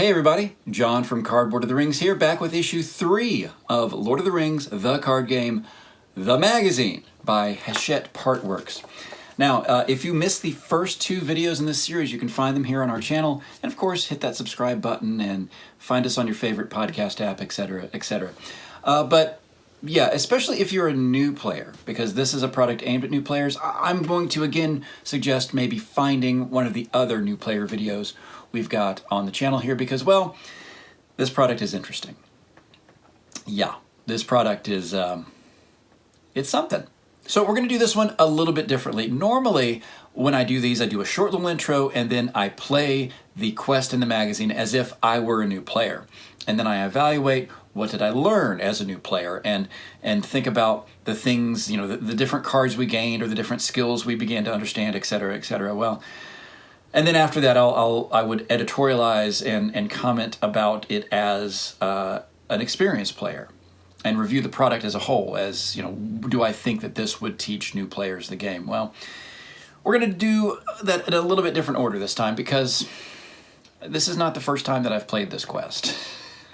Hey everybody, John from Cardboard of the Rings here, back with issue 3 of Lord of the Rings, the card game, The Magazine by Hachette Partworks. Now, if you missed the first 2 videos in this series, you can find them here on our channel, and of course, hit that subscribe button and find us on your favorite podcast app, etc., etc. But yeah, especially if you're a new player, because this is a product aimed at new players, I'm going to again suggest maybe finding one of the other new player videos we've got on the channel here because, well, this product is interesting. Yeah, this product is, it's something. So we're going to do this one a little bit differently. Normally, when I do these, I do a short little intro and then I play the quest in the magazine as if I were a new player. And then I evaluate what did I learn as a new player and think about the things, you know, the different cards we gained or the different skills we began to understand, etc., etc. Well, and then after that, I would editorialize and comment about it as an experienced player and review the product as a whole as, you know, do I think that this would teach new players the game? Well, we're going to do that in a little bit different order this time because this is not the first time that I've played this quest.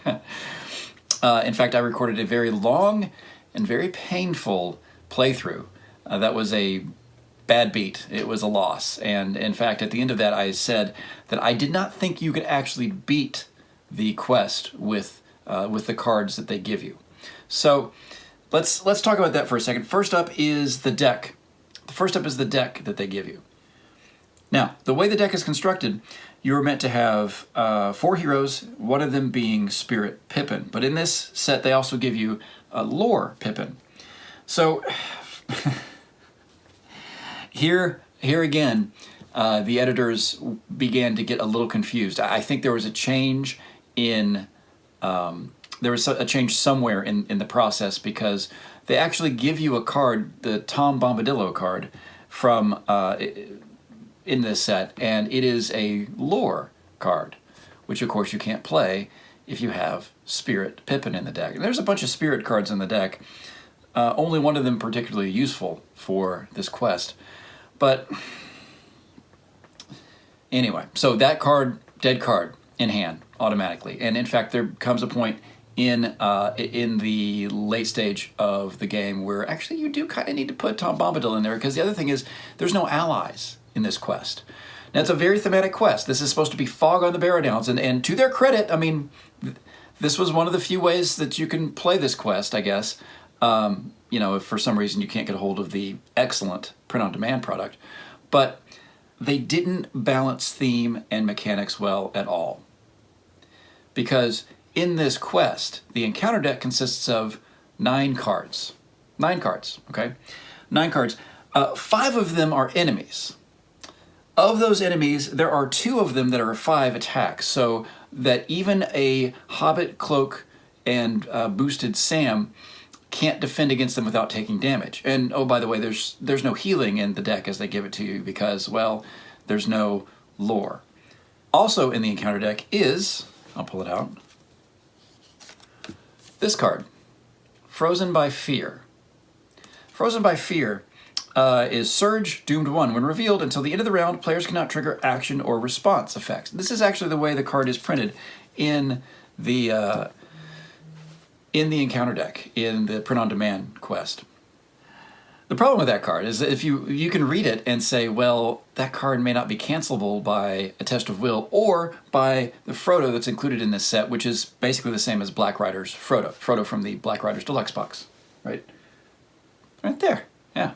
In fact, I recorded a very long and very painful playthrough. That was a bad beat. It was a loss. And in fact, at the end of that, I said that I did not think you could actually beat the quest with the cards that they give you. So let's talk about that for a second. First up is the deck. First up is the deck that they give you. Now, the way the deck is constructed, you're meant to have 4 heroes, one of them being Spirit Pippin. But in this set, they also give you Lore Pippin. So here again, the editors began to get a little confused. I think there was a change in there was a change somewhere in the process because they actually give you a card, the Tom Bombadillo card, from in this set, and it is a lore card, which of course you can't play if you have Spirit Pippin in the deck. And there's a bunch of Spirit cards in the deck, only one of them particularly useful for this quest. But anyway, so that card, dead card, in hand automatically. And in fact, there comes a point in the late stage of the game where actually you do kind of need to put Tom Bombadil in there because the other thing is there's no allies in this quest. Now, it's a very thematic quest. This is supposed to be fog on the Barrow-downs, and to their credit, I mean, this was one of the few ways that you can play this quest, I guess. You know, if for some reason you can't get a hold of the excellent print-on-demand product. But they didn't balance theme and mechanics well at all. Because in this quest, the encounter deck consists of 9 cards. 9 cards, okay? 9 cards. 5 of them are enemies. Of those enemies, there are 2 of them that are 5 attacks, so that even a Hobbit cloak and boosted Sam can't defend against them without taking damage. And oh, by the way, there's no healing in the deck as they give it to you because, well, there's no lore. Also in the encounter deck is, I'll pull it out, this card, Frozen by Fear. Frozen by Fear is Surge, Doomed 1. When revealed, until the end of the round, players cannot trigger action or response effects. This is actually the way the card is printed in the encounter deck, in the print-on-demand quest. The problem with that card is that if you can read it and say, well, that card may not be cancelable by a test of will or by the Frodo that's included in this set, which is basically the same as Black Rider's Frodo. Frodo from the Black Rider's Deluxe box, right? Right there, yeah.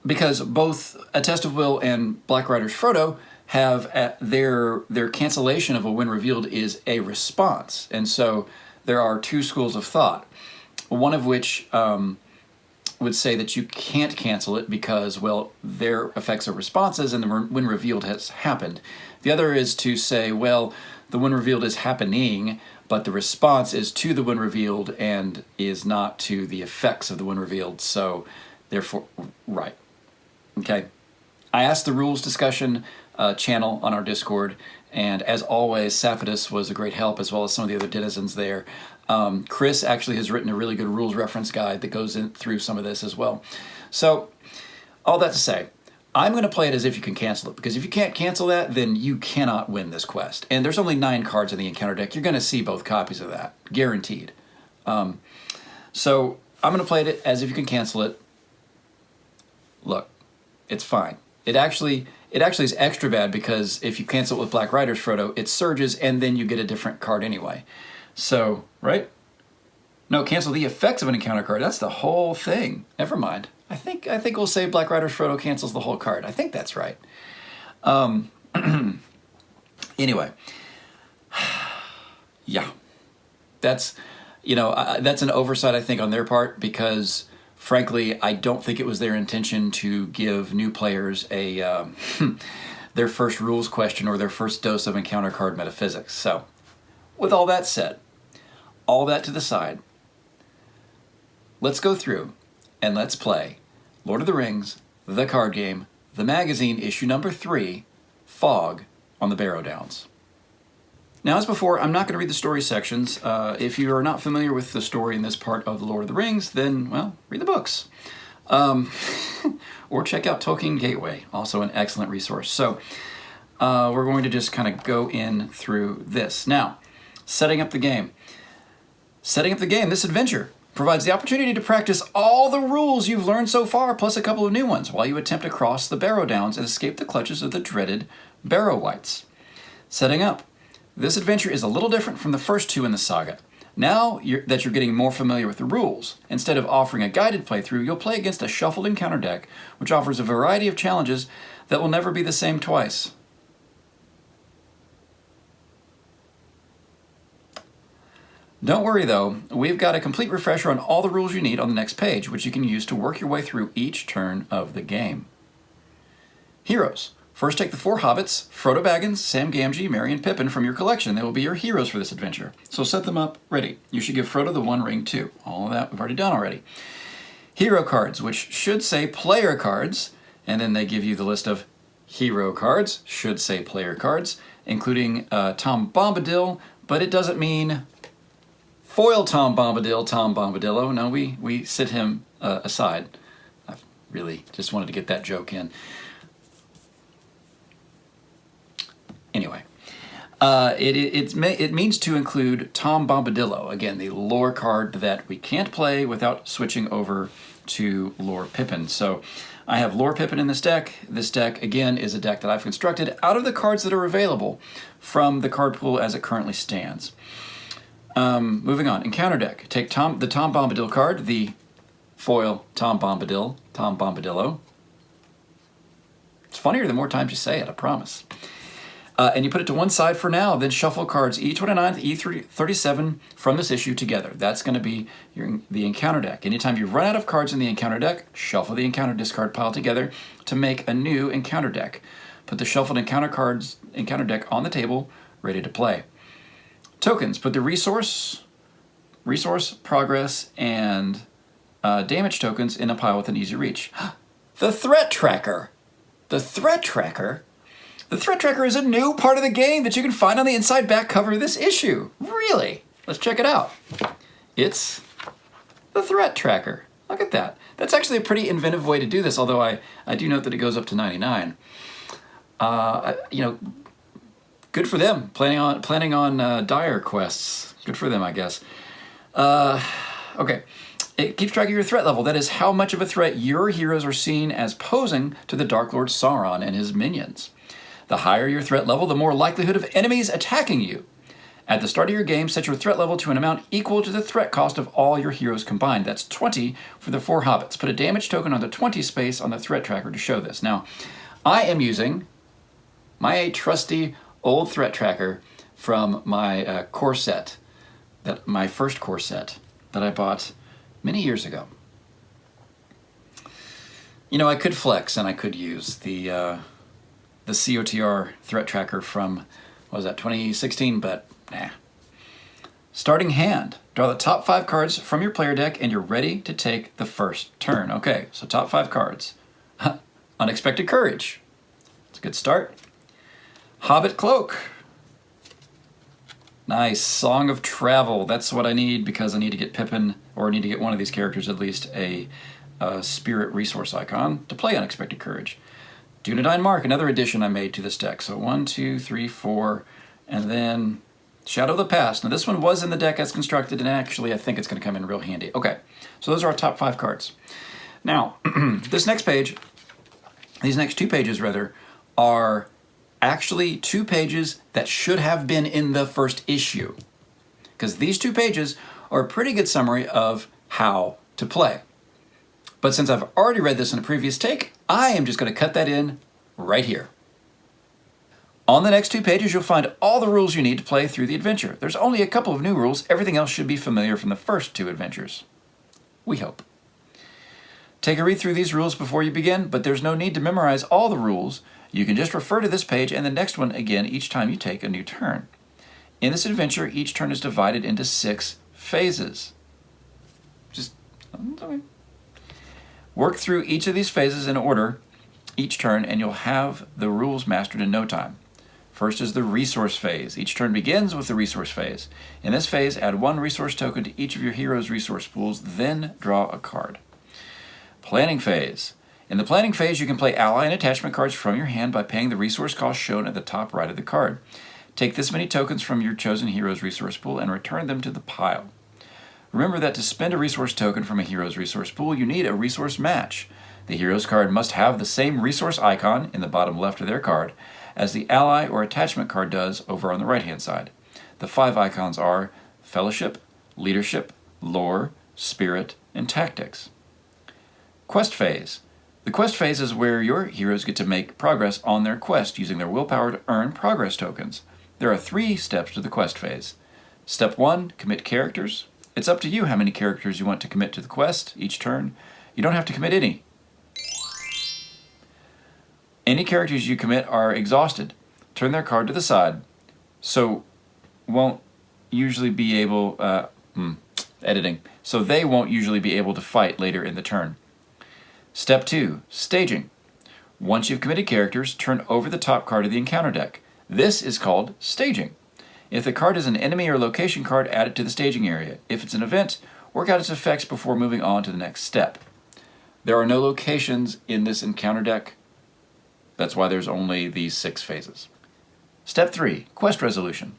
Because both A Test of Will and Black Rider's Frodo have their cancellation of a when revealed is a response. And so there are 2 schools of thought, one of which would say that you can't cancel it because, well, their effects are responses and the when revealed has happened. The other is to say, well, the when revealed is happening, but the response is to the when revealed and is not to the effects of the when revealed, so therefore, right. Okay. I asked the rules discussion channel on our Discord, and as always, Sapidus was a great help, as well as some of the other denizens there. Chris actually has written a really good rules reference guide that goes through some of this as well. So, all that to say, I'm going to play it as if you can cancel it, because if you can't cancel that, then you cannot win this quest. And there's only 9 cards in the encounter deck. You're going to see both copies of that, guaranteed. So I'm going to play it as if you can cancel it. Look, it's fine. It actually is extra bad, because if you cancel it with Black Riders, Frodo, it surges, and then you get a different card anyway. So, right? No, cancel the effects of an encounter card. That's the whole thing. Never mind. I think we'll say Black Riders Frodo cancels the whole card. I think that's right. Anyway, yeah, that's that's an oversight, I think, on their part, because frankly, I don't think it was their intention to give new players a their first rules question or their first dose of encounter card metaphysics. So, with all that said, all that to the side, let's go through and let's play Lord of the Rings, the card game, the magazine, issue number 3, Fog on the Barrow-downs. Now, as before, I'm not going to read the story sections. If you are not familiar with the story in this part of The Lord of the Rings, then, well, read the books. Or check out Tolkien Gateway, also an excellent resource. So, we're going to just kind of go in through this. Now, setting up the game. Setting up the game, this adventure provides the opportunity to practice all the rules you've learned so far, plus a couple of new ones, while you attempt to cross the Barrow-downs and escape the clutches of the dreaded Barrow-wights. Setting up. This adventure is a little different from the first 2 in the saga. Now that you're getting more familiar with the rules, instead of offering a guided playthrough, you'll play against a shuffled encounter deck, which offers a variety of challenges that will never be the same twice. Don't worry though, we've got a complete refresher on all the rules you need on the next page, which you can use to work your way through each turn of the game. Heroes. First, take the 4 hobbits, Frodo Baggins, Sam Gamgee, Merry, and Pippin from your collection. They will be your heroes for this adventure. So set them up ready. You should give Frodo the One Ring too. All of that we've already done already. Hero cards, which should say player cards, and then they give you the list of hero cards, should say player cards, including Tom Bombadil, but it doesn't mean foil Tom Bombadillo. No, we sit him aside. I really just wanted to get that joke in. Anyway, it means to include Tom Bombadillo, again, the lore card that we can't play without switching over to Lore Pippin. So I have Lore Pippin in this deck. This deck, again, is a deck that I've constructed out of the cards that are available from the card pool as it currently stands. Moving on, encounter deck. Take the Tom Bombadil card, the foil Tom Bombadillo. It's funnier the more times you say it, I promise. And you put it to one side for now, then shuffle cards E29 to E37 from this issue together. That's going to be the encounter deck. Anytime you run out of cards in the encounter deck, shuffle the encounter discard pile together to make a new encounter deck. Put the shuffled encounter deck on the table, ready to play. Tokens. Put the resource, progress, and damage tokens in a pile with an easy reach. The threat tracker. The threat tracker? The threat tracker is a new part of the game that you can find on the inside back cover of this issue. Really? Let's check it out. It's the threat tracker. Look at that. That's actually a pretty inventive way to do this, although I do note that it goes up to 99. Good for them. Planning on dire quests. Good for them, I guess. Okay. It keeps track of your threat level. That is how much of a threat your heroes are seen as posing to the Dark Lord Sauron and his minions. The higher your threat level, the more likelihood of enemies attacking you. At the start of your game, set your threat level to an amount equal to the threat cost of all your heroes combined. That's 20 for the 4 hobbits. Put a damage token on the 20 space on the threat tracker to show this. Now, I am using my trusty old threat tracker from my core set, my first core set that I bought many years ago. I could flex and I could use the COTR threat tracker from, 2016, but nah. Starting hand. Draw the top 5 cards from your player deck and you're ready to take the first turn. Okay, so top 5 cards. Unexpected Courage. It's a good start. Hobbit Cloak. Nice. Song of Travel. That's what I need because I need to get Pippin, or I need to get one of these characters at least, a spirit resource icon to play Unexpected Courage. Dunedain Mark, another addition I made to this deck. So 1, 2, 3, 4, and then Shadow of the Past. Now this one was in the deck as constructed, and actually I think it's going to come in real handy. Okay, so those are our top 5 cards. Now, this next page, these next 2 pages rather, are actually 2 pages that should have been in the first issue. Because these 2 pages are a pretty good summary of how to play. But since I've already read this in a previous take, I am just going to cut that in right here. On the next 2 pages, you'll find all the rules you need to play through the adventure. There's only a couple of new rules. Everything else should be familiar from the first 2 adventures. We hope. Take a read through these rules before you begin, but there's no need to memorize all the rules. You can just refer to this page and the next one again each time you take a new turn. In this adventure, each turn is divided into 6 phases. Work through each of these phases in order each turn, and you'll have the rules mastered in no time. First is the resource phase. Each turn begins with the resource phase. In this phase, add 1 resource token to each of your hero's resource pools, then draw a card. Planning phase. In the planning phase, you can play ally and attachment cards from your hand by paying the resource cost shown at the top right of the card. Take this many tokens from your chosen hero's resource pool and return them to the pile. Remember that to spend a resource token from a hero's resource pool, you need a resource match. The hero's card must have the same resource icon in the bottom left of their card as the ally or attachment card does over on the right-hand side. The 5 icons are Fellowship, Leadership, Lore, Spirit, and Tactics. Quest phase. The quest phase is where your heroes get to make progress on their quest using their willpower to earn progress tokens. There are 3 steps to the quest phase. Step 1, commit characters. It's up to you how many characters you want to commit to the quest each turn. You don't have to commit any. Any characters you commit are exhausted. Turn their card to the side, so won't usually be able, so they won't usually be able to fight later in the turn. Step 2, staging. Once you've committed characters, turn over the top card of the encounter deck. This is called staging. If the card is an enemy or location card, add it to the staging area. If it's an event, work out its effects before moving on to the next step. There are no locations in this encounter deck. That's why there's only these 6 phases. Step 3, quest resolution.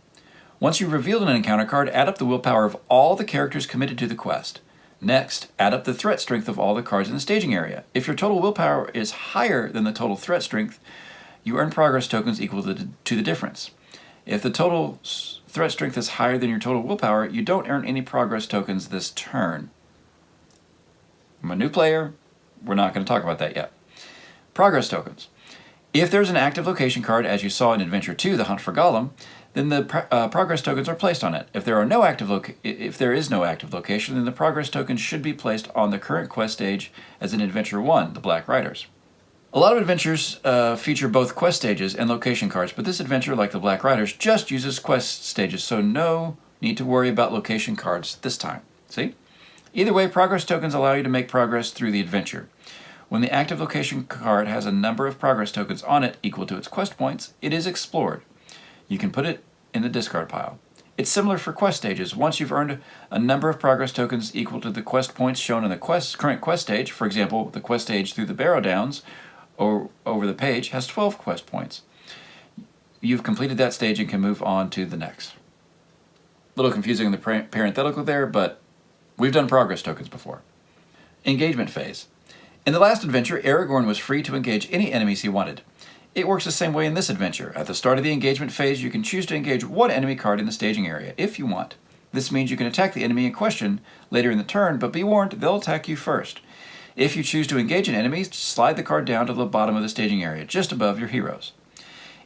Once you've revealed an encounter card, add up the willpower of all the characters committed to the quest. Next, add up the threat strength of all the cards in the staging area. If your total willpower is higher than the total threat strength, you earn progress tokens equal to the difference. If the total threat strength is higher than your total willpower, you don't earn any progress tokens this turn. I'm a new player. We're not going to talk about that yet. Progress tokens. If there's an active location card, as you saw in Adventure 2, The Hunt for Gollum, then the progress tokens are placed on it. If there is no active location, then the progress tokens should be placed on the current quest stage as in Adventure 1, The Black Riders. A lot of adventures feature both quest stages and location cards, but this adventure, like The Black Riders, just uses quest stages, so no need to worry about location cards this time. See? Either way, progress tokens allow you to make progress through the adventure. When the active location card has a number of progress tokens on it equal to its quest points, it is explored. You can put it in the discard pile. It's similar for quest stages. Once you've earned a number of progress tokens equal to the quest points shown in the current quest stage, for example, the quest stage through the Barrow-downs or over the page has 12 quest points. You've completed that stage and can move on to the next. A little confusing in the parenthetical there, but we've done progress tokens before. Engagement phase. In the last adventure, Aragorn was free to engage any enemies he wanted. It works the same way in this adventure. At the start of the engagement phase, you can choose to engage 1 enemy card in the staging area, if you want. This means you can attack the enemy in question later in the turn, but be warned, they'll attack you first. If you choose to engage an enemy, slide the card down to the bottom of the staging area, just above your heroes.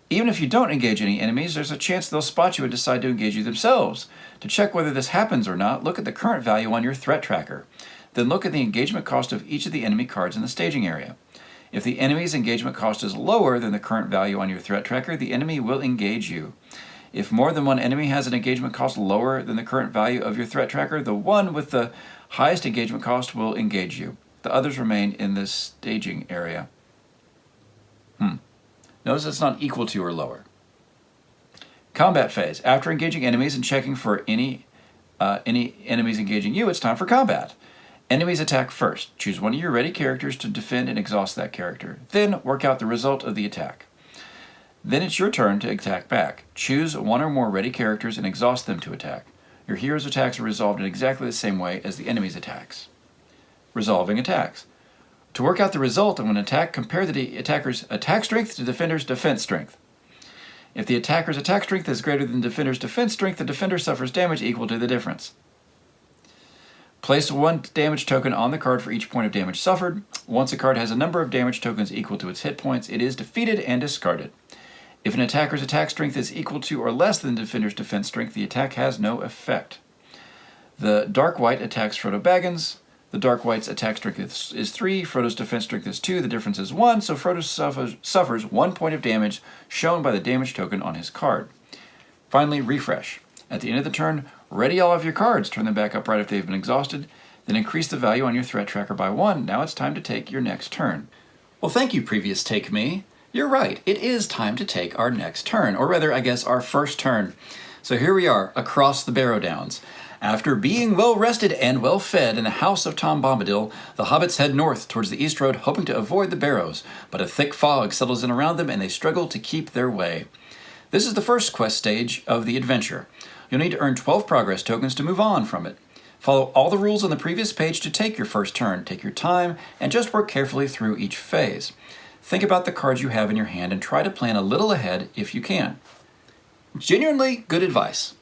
Even if you don't engage any enemies, there's a chance they'll spot you and decide to engage you themselves. To check whether this happens or not, look at the current value on your threat tracker. Then look at the engagement cost of each of the enemy cards in the staging area. If the enemy's engagement cost is lower than the current value on your threat tracker, the enemy will engage you. If more than one enemy has an engagement cost lower than the current value of your threat tracker, the one with the highest engagement cost will engage you. The others remain in this staging area. Notice it's not equal to or lower. Combat phase. After engaging enemies and checking for any enemies engaging you, it's time for combat. Enemies attack first. Choose one of your ready characters to defend and exhaust that character. Then work out the result of the attack. Then it's your turn to attack back. Choose one or more ready characters and exhaust them to attack. Your hero's attacks are resolved in exactly the same way as the enemy's attacks. Resolving attacks. To work out the result of an attack, compare the attacker's attack strength to the defender's defense strength. If the attacker's attack strength is greater than the defender's defense strength, the defender suffers damage equal to the difference. Place one damage token on the card for each point of damage suffered. Once a card has a number of damage tokens equal to its hit points, it is defeated and discarded. If an attacker's attack strength is equal to or less than the defender's defense strength, the attack has no effect. The Dark Wight attacks Frodo Baggins. The Dark Wight's attack strength is 3, Frodo's defense strength is 2, the difference is 1, so Frodo suffers 1 point of damage shown by the damage token on his card. Finally, refresh. At the end of the turn, ready all of your cards, turn them back upright if they've been exhausted, then increase the value on your threat tracker by 1. Now it's time to take your next turn. Well, thank you, previous Take Me. You're right, it is time to take our next turn, or rather, I guess, our first turn. So here we are, across the Barrow-downs. After being well rested and well fed in the house of Tom Bombadil, the hobbits head north towards the east road, hoping to avoid the barrows, but a thick fog settles in around them and they struggle to keep their way. This is the first quest stage of the adventure. You'll need to earn 12 progress tokens to move on from it. Follow all the rules on the previous page to take your first turn. Take your time and just work carefully through each phase. Think about the cards you have in your hand and try to plan a little ahead if you can. Genuinely good advice.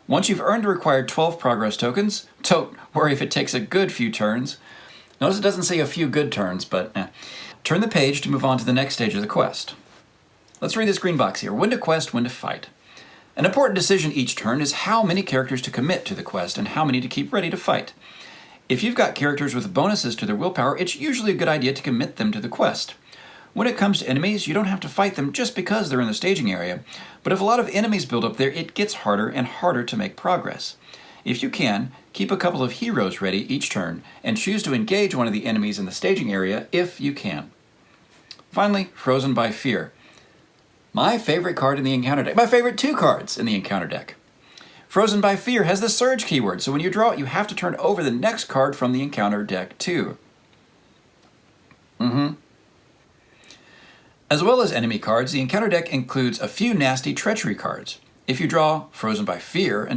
Once you've earned the required 12 progress tokens, don't worry if it takes a good few turns. Notice it doesn't say a few good turns, but turn the page to move on to the next stage of the quest. Let's read this green box here. When to quest, when to fight. An important decision each turn is how many characters to commit to the quest and how many to keep ready to fight. If you've got characters with bonuses to their willpower, it's usually a good idea to commit them to the quest. When it comes to enemies, you don't have to fight them just because they're in the staging area, but if a lot of enemies build up there, it gets harder and harder to make progress. If you can, keep a couple of heroes ready each turn, and choose to engage one of the enemies in the staging area if you can. Finally, Frozen by Fear. My favorite card in the encounter deck, my favorite 2 cards in the encounter deck. Frozen by Fear has the Surge keyword, so when you draw it, you have to turn over the next card from the encounter deck too. As well as enemy cards, the encounter deck includes a few nasty treachery cards. If you draw Frozen by Fear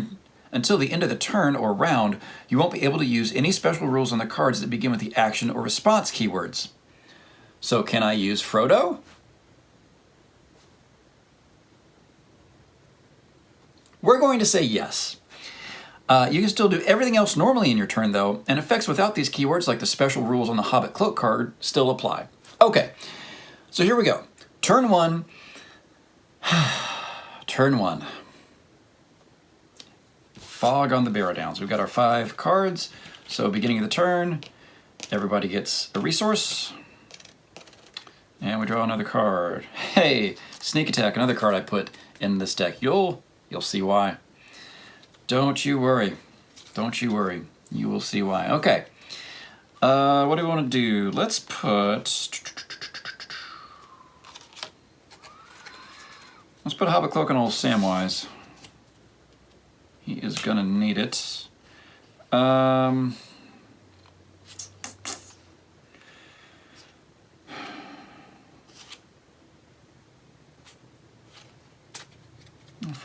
until the end of the turn or round, you won't be able to use any special rules on the cards that begin with the action or response keywords. So can I use Frodo? We're going to say yes. You can still do everything else normally in your turn though, and effects without these keywords like the special rules on the Hobbit Cloak card still apply. Okay. So here we go. Turn 1. Turn 1. Fog on the Barrow-downs. We've got our 5 cards. So beginning of the turn, everybody gets a resource. And we draw another card. Hey, Sneak Attack, another card I put in this deck. You'll see why. Don't you worry. Don't you worry. You will see why. Okay. What do we want to do? Let's put Hobbit Cloak on old Samwise. He is gonna need it. For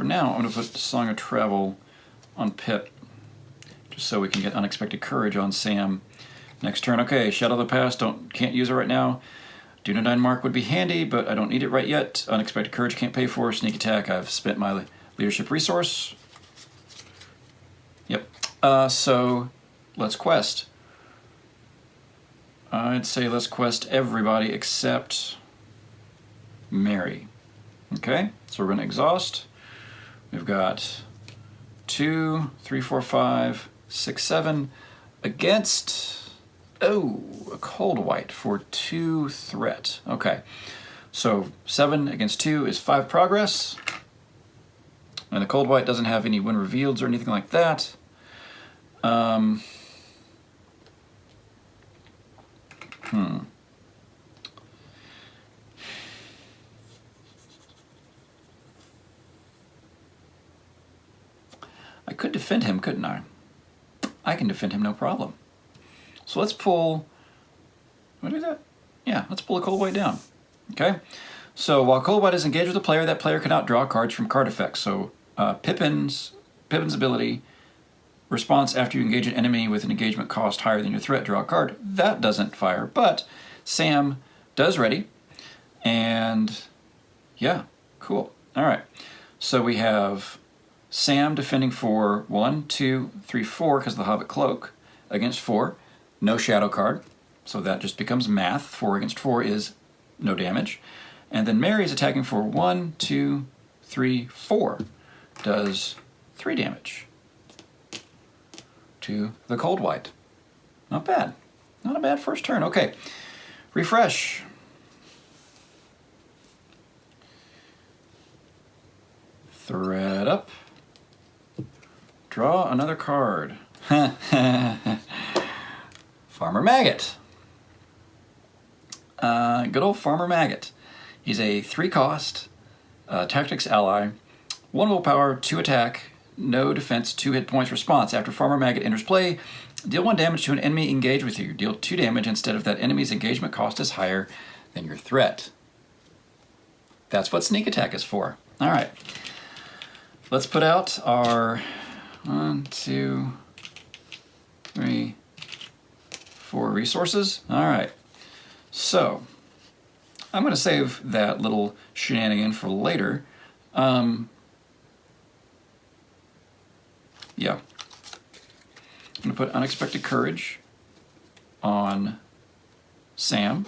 now, I'm gonna put Song of Travel on Pip, just so we can get Unexpected Courage on Sam next turn. Okay, Shadow of the Past, can't use it right now. Dunedain Mark would be handy, but I don't need it right yet. Unexpected Courage can't pay for. Sneak Attack, I've spent my leadership resource. Yep. So let's quest. I'd say let's quest everybody except Mary. Okay, so we're going to exhaust. We've got 2, 3, 4, 5, 6, 7 against... Oh, a Cold Wight for 2 threat. Okay, so 7 against 2 is 5 progress. And the Cold Wight doesn't have any win revealed or anything like that. I could defend him, couldn't I? I can defend him, no problem. So let's pull, what do that? Yeah, let's pull a cold white down, okay? So while cold white is engaged with a player, that player cannot draw cards from card effects. So Pippin's ability, response after you engage an enemy with an engagement cost higher than your threat, draw a card. That doesn't fire, but Sam does ready. And yeah, cool. All right. So we have Sam defending for 1, 2, 3, 4 because of the Hobbit Cloak against 4. No shadow card. So that just becomes math. 4 against 4 is no damage. And then Mary is attacking for 1, 2, 3, 4. Does 3 damage to the cold white. Not bad. Not a bad first turn. Okay. Refresh. Thread up. Draw another card. Farmer Maggot. Good old Farmer Maggot. He's a 3-cost tactics ally. 1 willpower, 2 attack, no defense, 2 hit points response. After Farmer Maggot enters play, deal 1 damage to an enemy engaged with you. Deal 2 damage instead if that enemy's engagement cost is higher than your threat. That's what sneak attack is for. All right. Let's put out our 1, 2, 3, 4 resources. All right. So I'm going to save that little shenanigan for later. Yeah. I'm going to put Unexpected Courage on Sam,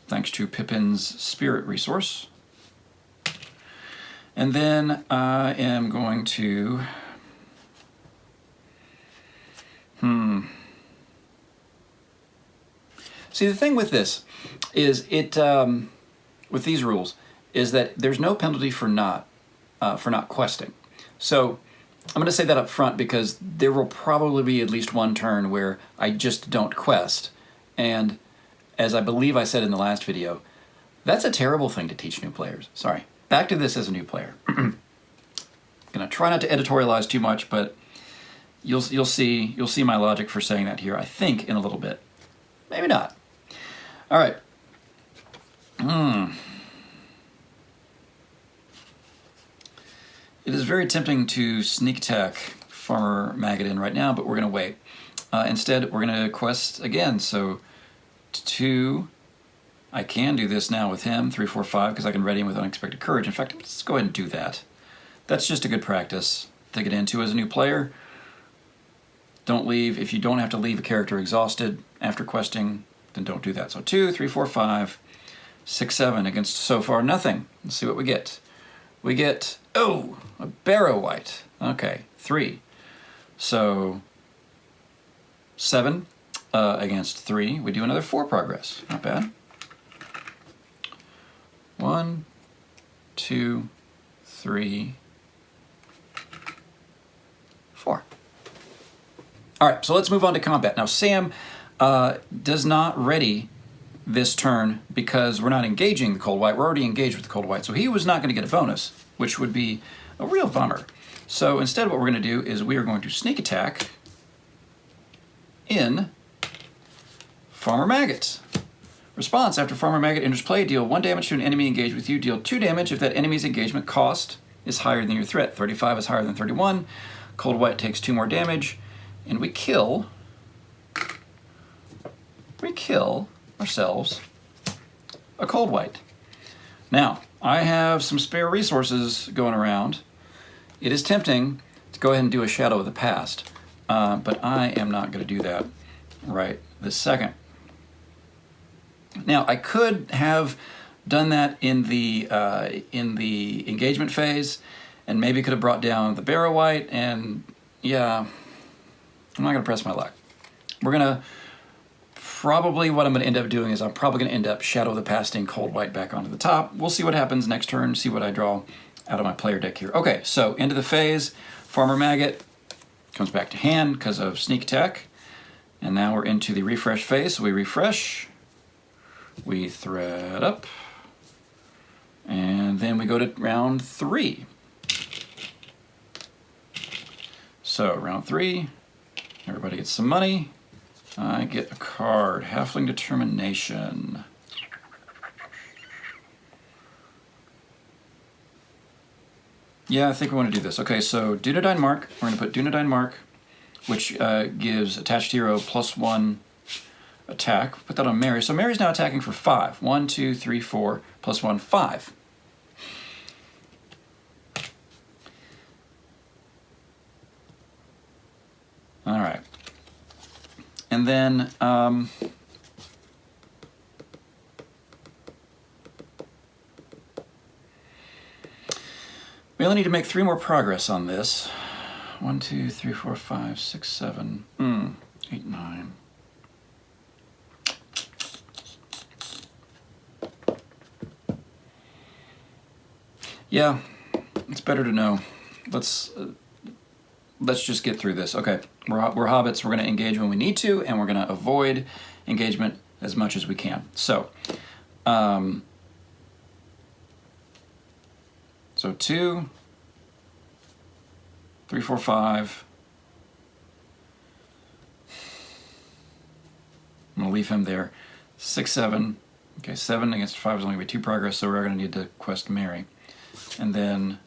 thanks to Pippin's Spirit resource. And then I am going to... See, the thing with this is with these rules, is that there's no penalty for not questing. So I'm going to say that up front because there will probably be at least one turn where I just don't quest. And as I believe I said in the last video, that's a terrible thing to teach new players. Sorry. Back to this as a new player. I'm going to try not to editorialize too much, but you'll see my logic for saying that here, I think, in a little bit. Maybe not. All right. It is very tempting to sneak attack Farmer Maggot in right now, but we're going to wait. Instead, we're going to quest again. So 2, I can do this now with him, 3, 4, 5, because I can ready him with Unexpected Courage. In fact, let's go ahead and do that. That's just a good practice to get into as a new player. Don't leave, if you don't have to leave a character exhausted after questing, then don't do that. So 2, 3, 4, 5, 6, 7 against so far nothing. Let's see what we get. We get, oh, a Barrow white. Okay, 3. So 7 against 3. We do another 4 progress. Not bad. 1, 2, 3, 4. All right, so let's move on to combat. Now, Sam does not ready this turn because we're not engaging the cold white. We're already engaged with the cold white, so he was not going to get a bonus, which would be a real bummer. So instead what we're going to do is we are going to sneak attack in Farmer Maggot. Response, after Farmer Maggot enters play, deal 1 damage to an enemy engaged with you. Deal 2 damage if that enemy's engagement cost is higher than your threat. 35 is higher than 31. Cold white takes 2 more damage, and we kill ourselves a cold white. Now, I have some spare resources going around. It is tempting to go ahead and do a Shadow of the Past, but I am not going to do that right this second. Now, I could have done that in the engagement phase, and maybe could have brought down the Barrow white, and yeah, I'm not going to press my luck. We're going to probably, what I'm going to end up doing is I'm probably going to end up Shadow of the Pasting cold white back onto the top. We'll see what happens next turn, see what I draw out of my player deck here. Okay, so into the phase, Farmer Maggot comes back to hand because of sneak attack, and now we're into the refresh phase. So we refresh, we thread up, and then we go to round 3. So round 3, everybody gets some money. I get a card. Halfling Determination. Yeah, I think we want to do this. Okay, so Dunedain Mark. We're going to put Dunedain Mark, which gives attached hero +1 attack. Put that on Mary. So Mary's now attacking for 5. 1, 2, 3, 4, +1, 5. All right. And then we only need to make 3 more progress on this. 1, 2, 3, 4, 5, 6, 7, 8, 9. Yeah, it's better to know. Let's just get through this. Okay, we're hobbits. We're going to engage when we need to, and we're going to avoid engagement as much as we can. So, 2, 3, 4, 5. I'm going to leave him there. 6, 7. Okay, 7 against 5 is only going to be 2 progress, so we're going to need to quest Mary. And then,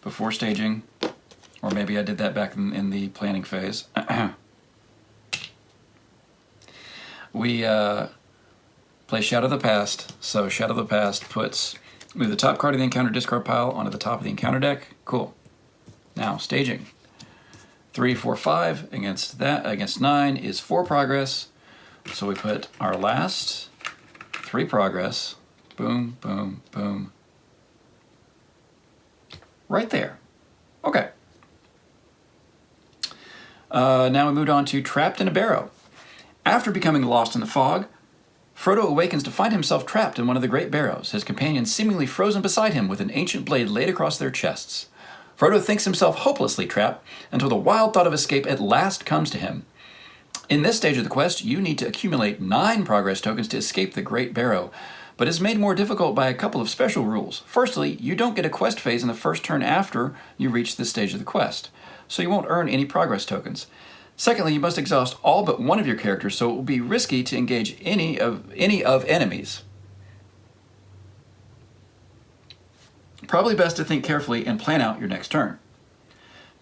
before staging, or maybe I did that back in the planning phase, we play Shadow of the Past. So Shadow of the Past move the top card of the encounter discard pile onto the top of the encounter deck. Cool. Now, staging. 3, 4, 5 against 9 is 4 progress. So we put our last 3 progress, boom, boom, boom, right there. Okay. Now we moved on to Trapped in a Barrow. After becoming lost in the fog, Frodo awakens to find himself trapped in one of the great barrows, his companions seemingly frozen beside him with an ancient blade laid across their chests. Frodo thinks himself hopelessly trapped until the wild thought of escape at last comes to him. In this stage of the quest, you need to accumulate 9 progress tokens to escape the Great Barrow, but is made more difficult by a couple of special rules. Firstly, you don't get a quest phase in the first turn after you reach this stage of the quest, so you won't earn any progress tokens. Secondly, you must exhaust all but one of your characters, so it will be risky to engage any of enemies. Probably best to think carefully and plan out your next turn.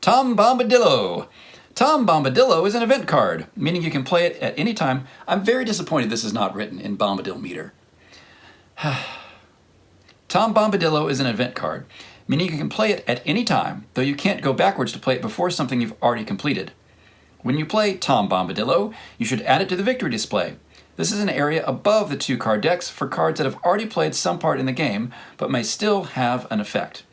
Tom Bombadillo. Tom Bombadillo is an event card, meaning you can play it at any time. I'm very disappointed this is not written in Bombadil meter. Tom Bombadillo is an event card, meaning you can play it at any time, though you can't go backwards to play it before something you've already completed. When you play Tom Bombadillo, you should add it to the victory display. This is an area above the 2 card decks for cards that have already played some part in the game, but may still have an effect.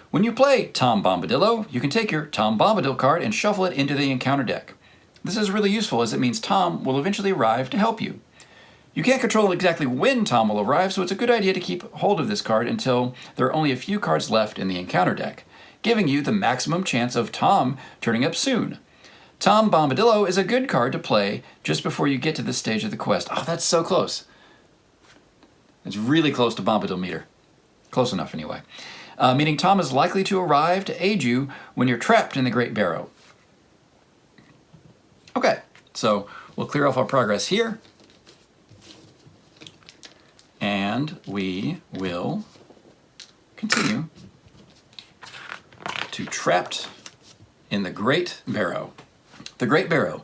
When you play Tom Bombadillo, you can take your Tom Bombadil card and shuffle it into the encounter deck. This is really useful as it means Tom will eventually arrive to help you. You can't control exactly when Tom will arrive, so it's a good idea to keep hold of this card until there are only a few cards left in the encounter deck, giving you the maximum chance of Tom turning up soon. Tom Bombadillo is a good card to play just before you get to this stage of the quest. Oh, that's so close. It's really close to Bombadil meter. Close enough, anyway. Meaning Tom is likely to arrive to aid you when you're trapped in the Great Barrow. Okay, so we'll clear off our progress here. And we will continue to Trapped in the Great Barrow. The Great Barrow.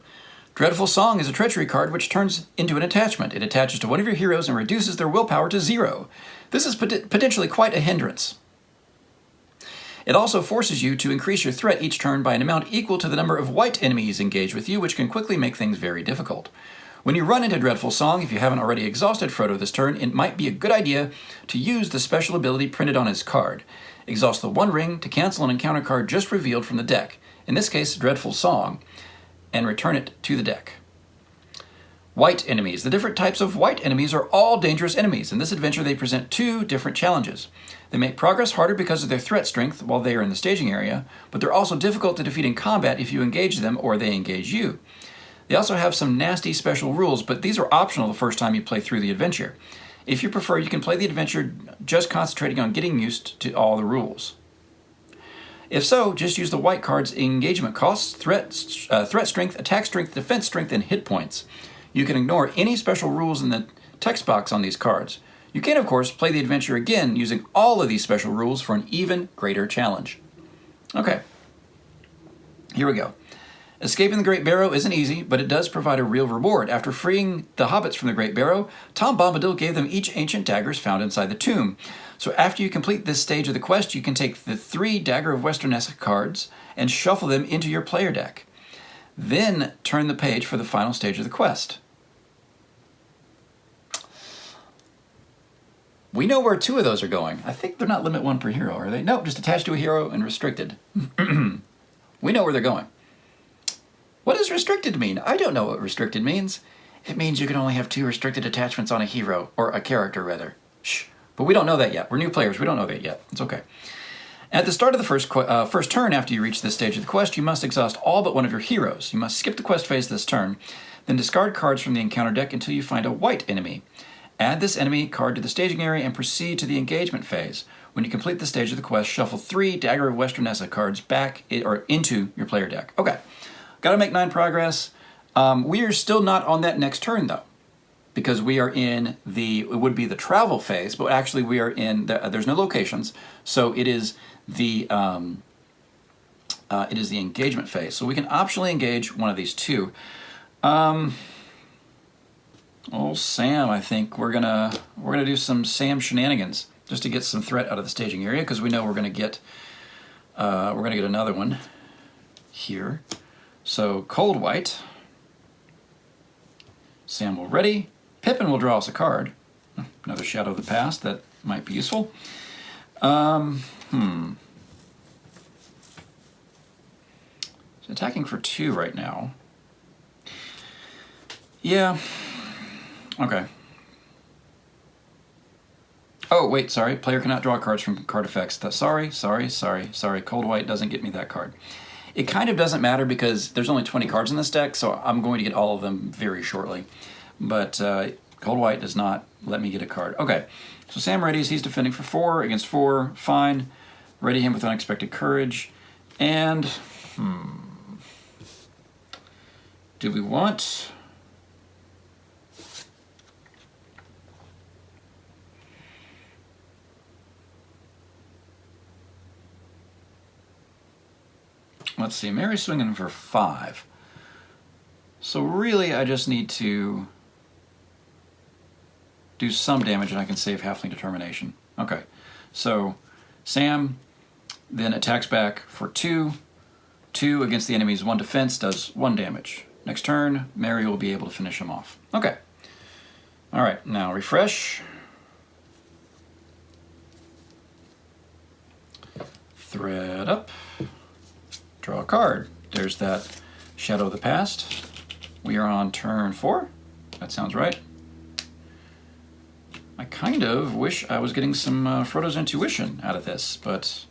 Dreadful Song is a treachery card which turns into an attachment. It attaches to one of your heroes and reduces their willpower to 0. This is potentially quite a hindrance. It also forces you to increase your threat each turn by an amount equal to the number of white enemies engaged with you, which can quickly make things very difficult. When you run into Dreadful Song, if you haven't already exhausted Frodo this turn, it might be a good idea to use the special ability printed on his card. Exhaust the 1 ring to cancel an encounter card just revealed from the deck, in this case Dreadful Song, and return it to the deck. White enemies. The different types of white enemies are all dangerous enemies. In this adventure, they present 2 different challenges. They make progress harder because of their threat strength while they are in the staging area, but they're also difficult to defeat in combat if you engage them or they engage you. They also have some nasty special rules, but these are optional the first time you play through the adventure. If you prefer, you can play the adventure just concentrating on getting used to all the rules. If so, just use the white card's engagement costs, threat strength, attack strength, defense strength, and hit points. You can ignore any special rules in the text box on these cards. You can, of course, play the adventure again using all of these special rules for an even greater challenge. Okay, here we go. Escaping the Great Barrow isn't easy, but it does provide a real reward. After freeing the hobbits from the Great Barrow, Tom Bombadil gave them each ancient daggers found inside the tomb. So after you complete this stage of the quest, you can take the 3 Dagger of Westernessa cards and shuffle them into your player deck. Then turn the page for the final stage of the quest. We know where 2 of those are going. I think they're not limit 1 per hero, are they? No, just attached to a hero and restricted. We know where they're going. What does restricted mean? I don't know what restricted means. It means you can only have 2 restricted attachments on a hero, or a character rather. Shh. But we don't know that yet. We're new players. We don't know that yet. It's okay. At the start of the first turn after you reach this stage of the quest, you must exhaust all but one of your heroes. You must skip the quest phase this turn, then discard cards from the encounter deck until you find a white enemy. Add this enemy card to the staging area and proceed to the engagement phase. When you complete the stage of the quest, shuffle 3 Dagger of Westernessa cards back or into your player deck. Okay. Got to make 9 progress. We are still not on that next turn, though, because we are in it would be the travel phase, but actually we are in, there's no locations, so it is the engagement phase. So we can optionally engage one of these 2. Oh, Sam, I think we're gonna do some Sam shenanigans just to get some threat out of the staging area, because we know we're gonna get another one here. So, Cold White. Sam will ready. Pippin will draw us a card. Another Shadow of the Past that might be useful. It's attacking for 2 right now. Yeah. Okay. Oh, wait, sorry. Player cannot draw cards from card effects. Sorry. Cold White doesn't get me that card. It kind of doesn't matter because there's only 20 cards in this deck, so I'm going to get all of them very shortly. But Cold White does not let me get a card. Okay, so Sam readies. He's defending for 4 against 4. Fine. Ready him with Unexpected Courage. And, do we want... Let's see, Mary's swinging for 5. So really, I just need to do some damage and I can save Halfling Determination. Okay, so Sam then attacks back for 2. 2 against the enemy's 1 defense does 1 damage. Next turn, Mary will be able to finish him off. Okay. All right, now refresh. Thread up. Draw a card. There's that Shadow of the Past. We are on turn 4. That sounds right. I kind of wish I was getting some Frodo's Intuition out of this, but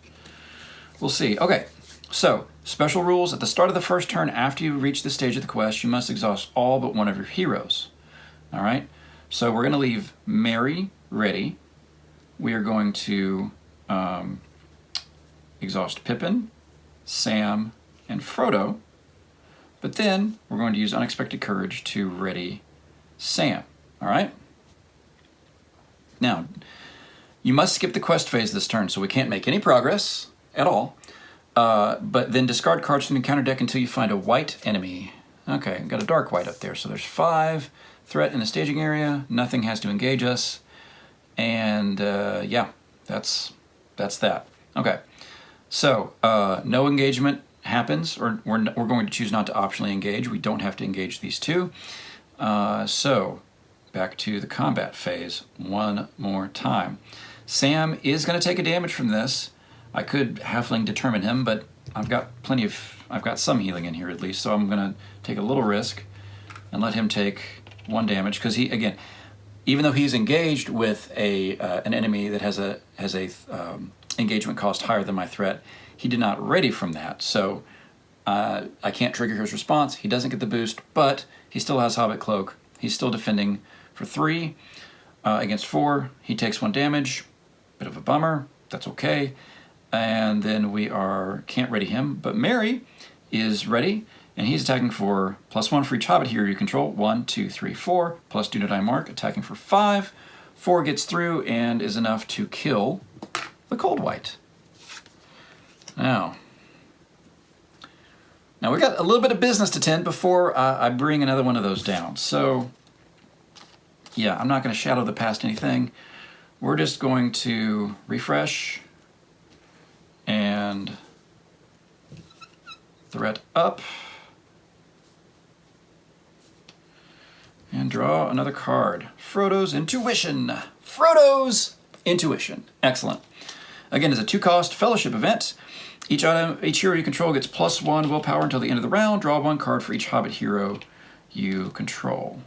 we'll see. Okay, so special rules. At the start of the first turn after you reach this stage of the quest, you must exhaust all but one of your heroes. All right, so we're going to leave Mary ready. We are going to exhaust Pippin, Sam, and Frodo, but then we're going to use Unexpected Courage to ready Sam. All right? Now, you must skip the quest phase this turn, so we can't make any progress at all, but then discard cards from the encounter deck until you find a white enemy. Okay, got a dark white up there, so there's 5 threat in the staging area. Nothing has to engage us, and yeah, that's that. Okay. So, no engagement happens, or we're going to choose not to optionally engage. We don't have to engage these 2. So, back to the combat phase one more time. Sam is going to take a damage from this. I could Halfling Determine him, but I've got some healing in here at least, so I'm going to take a little risk and let him take 1 damage, because he, again, even though he's engaged with an enemy that has a engagement cost higher than my threat, he did not ready from that, so I can't trigger his response. He doesn't get the boost, but he still has Hobbit Cloak. He's still defending for 3 against 4. He takes 1 damage. Bit of a bummer. That's okay. And then we can't ready him, but Mary is ready, And he's attacking for +1 for each hobbit hero you control. 1, 2, 3, 4. Plus do not die mark, attacking for 5. 4 gets through and is enough to kill the cold wight. Now we've got a little bit of business to tend before I bring another one of those down. So yeah, I'm not going to shadow the past anything. We're just going to refresh and threat up and draw another card. Frodo's Intuition. Frodo's Intuition. Excellent. Again, it's a 2-cost fellowship event. Each hero you control gets +1 willpower until the end of the round. Draw 1 card for each hobbit hero you control.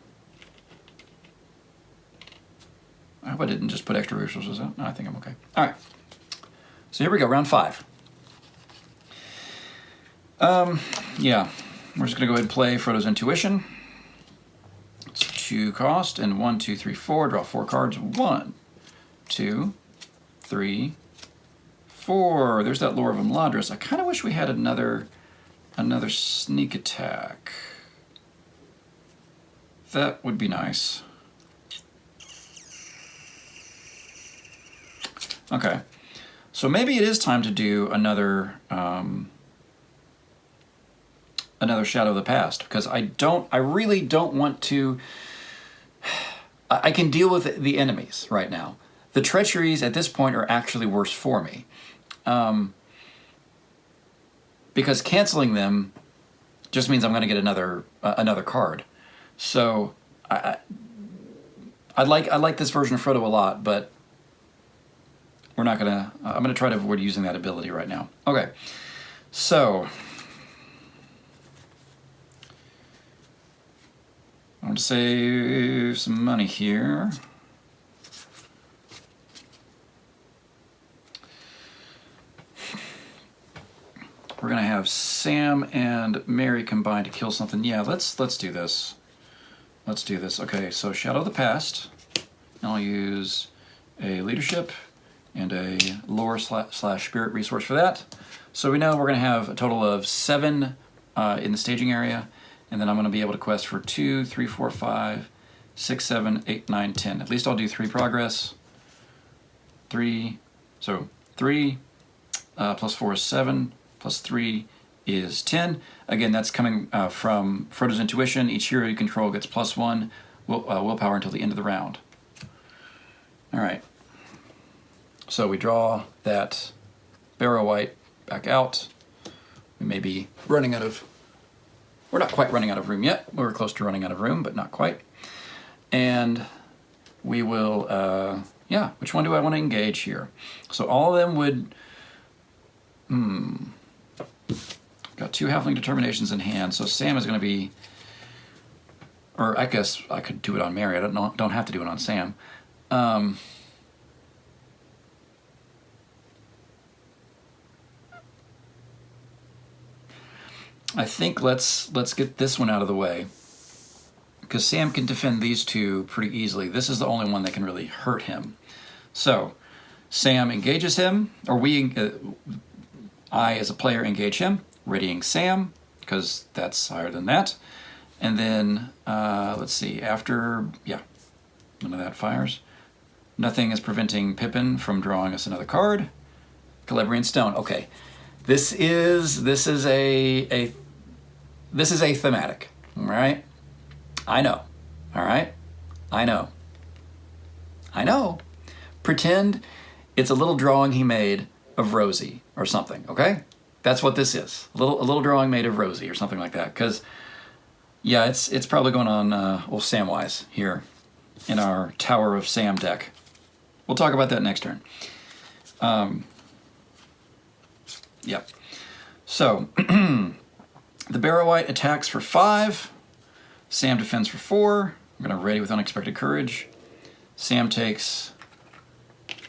I hope I didn't just put extra resources out. No, I think I'm okay. All right. So here we go, round 5. Yeah, we're just going to go ahead and play Frodo's Intuition. It's 2 cost, and 1, 2, 3, 4. Draw 4 cards. 1, 2, 3, 4. There's that Lore of Imladris. I kind of wish we had another sneak attack. That would be nice. Okay, so maybe it is time to do another Shadow of the Past, because I really don't want to. I can deal with the enemies right now. The treacheries at this point are actually worse for me, because canceling them just means I'm going to get another card. So I like this version of Frodo a lot, but we're not gonna. I'm gonna try to avoid using that ability right now. Okay, so I want to save some money here. We're gonna have Sam and Mary combined to kill something. Yeah, let's do this. Let's do this. Okay, so Shadow of the Past. And I'll use a leadership and a lore / spirit resource for that. So we know we're gonna have a total of 7 in the staging area, and then I'm gonna be able to quest for 2, 3, 4, 5, 6, 7, 8, 9, 10. At least I'll do 3 progress. 3, so 3 plus 4 is 7, plus 3 is 10. Again, that's coming from Frodo's Intuition. Each hero you control gets +1 willpower until the end of the round. All right. So we draw that Barrow-wight back out. We may be running out of. We're not quite running out of room yet. We're close to running out of room, but not quite. And we will. Yeah. Which one do I want to engage here? So all of them would. Got 2 Halfling Determinations in hand, so Sam is going to be, or I guess I could do it on Mary. I don't have to do it on Sam. I think let's get this one out of the way, because Sam can defend these 2 pretty easily. This is the only one that can really hurt him. So Sam engages him, or I as a player engage him, readying Sam, because that's higher than that. And then, let's see, after, yeah, none of that fires. Nothing is preventing Pippin from drawing us another card. Celebrian Stone, okay. This is a thematic, all right? I know, all right? I know. Pretend it's a little drawing he made of Rosie or something, okay? That's what this is. A little drawing made of Rosie or something like that. Because, yeah, it's probably going on Samwise here in our Tower of Sam deck. We'll talk about that next turn. Yep. So, the Barrow-wight attacks for 5. Sam defends for 4. I'm going to ready with Unexpected Courage. Sam takes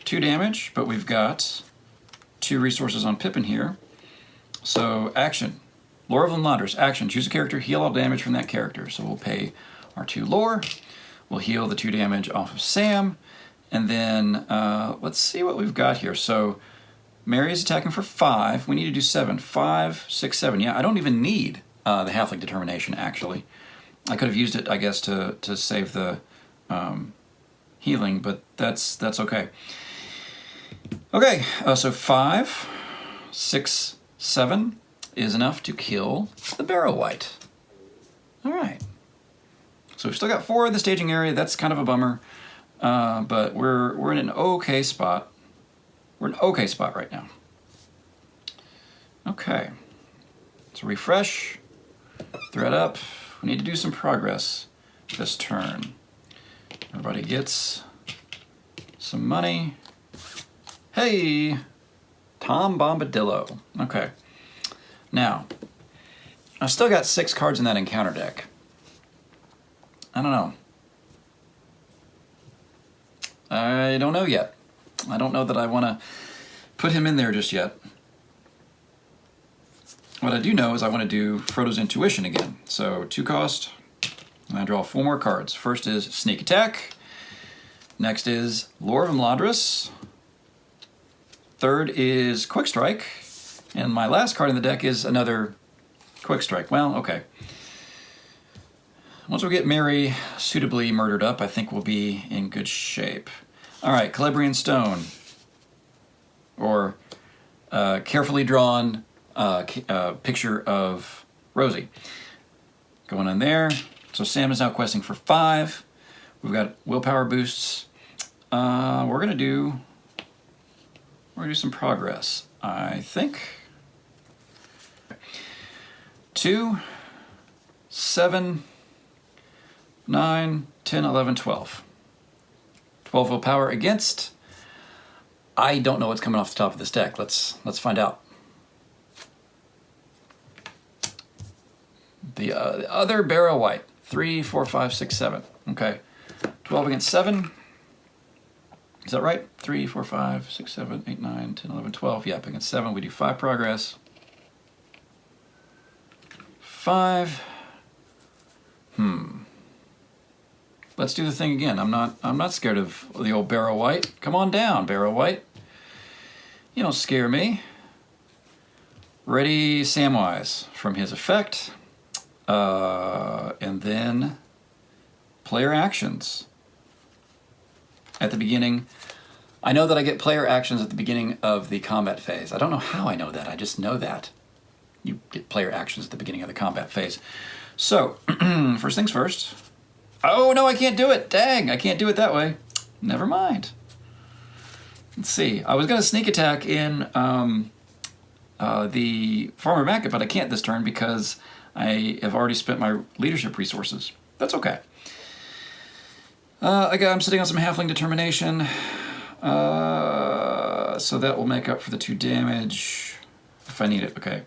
2 damage, but we've got 2 resources on Pippin here. So, action. Lore of Imladris. Action. Choose a character, heal all damage from that character. So we'll pay our 2 lore. We'll heal the 2 damage off of Sam. And then, let's see what we've got here. So, Mary is attacking for 5. We need to do 7. 5, 6, 7. Yeah, I don't even need the Halfling Determination, actually. I could have used it, I guess, to save the healing, but that's okay. Okay, so 5, 6, 7 is enough to kill the Barrow-wight. All right. So we've still got 4 in the staging area. That's kind of a bummer, but we're in an okay spot. We're in an okay spot right now. Okay. Let's refresh. Thread up. We need to do some progress this turn. Everybody gets some money. Hey, Tom Bombadillo. Okay. Now, I've still got 6 cards in that encounter deck. I don't know. I don't know yet. I don't know that I want to put him in there just yet. What I do know is I want to do Frodo's Intuition again. So 2 cost, and I draw 4 more cards. First is Sneak Attack. Next is Lore of Imladris. Third is Quick Strike. And my last card in the deck is another Quick Strike. Well, okay. Once we get Merry suitably murdered up, I think we'll be in good shape. All right, Celebrian Stone. Or carefully drawn picture of Rosie. Going on there. So Sam is now questing for 5. We've got willpower boosts. We're gonna do some progress, I think. 2, 7, 9, 10, 11, 12. 12 willpower against. I don't know what's coming off the top of this deck. Let's find out. The other Barrow-wight. 3, 4, 5, 6, 7. Okay. 12 against 7. Is that right? 3, 4, 5, 6, 7, 8, 9, 10, 11, 12. Yep, against 7. We do 5 progress. 5. Let's do the thing again. I'm not scared of the old Barrow-wight. Come on down, Barrow-wight. You don't scare me. Ready Samwise from his effect. And then player actions. At the beginning, I know that I get player actions at the beginning of the combat phase. I don't know how I know that. I just know that. You get player actions at the beginning of the combat phase. So, first things first. Oh, no, I can't do it. Dang, I can't do it that way. Never mind. Let's see. I was going to sneak attack in the Farmer Market, but I can't this turn because I have already spent my leadership resources. That's okay. I'm sitting on some Halfling Determination, so that will make up for the 2 damage if I need it. Okay.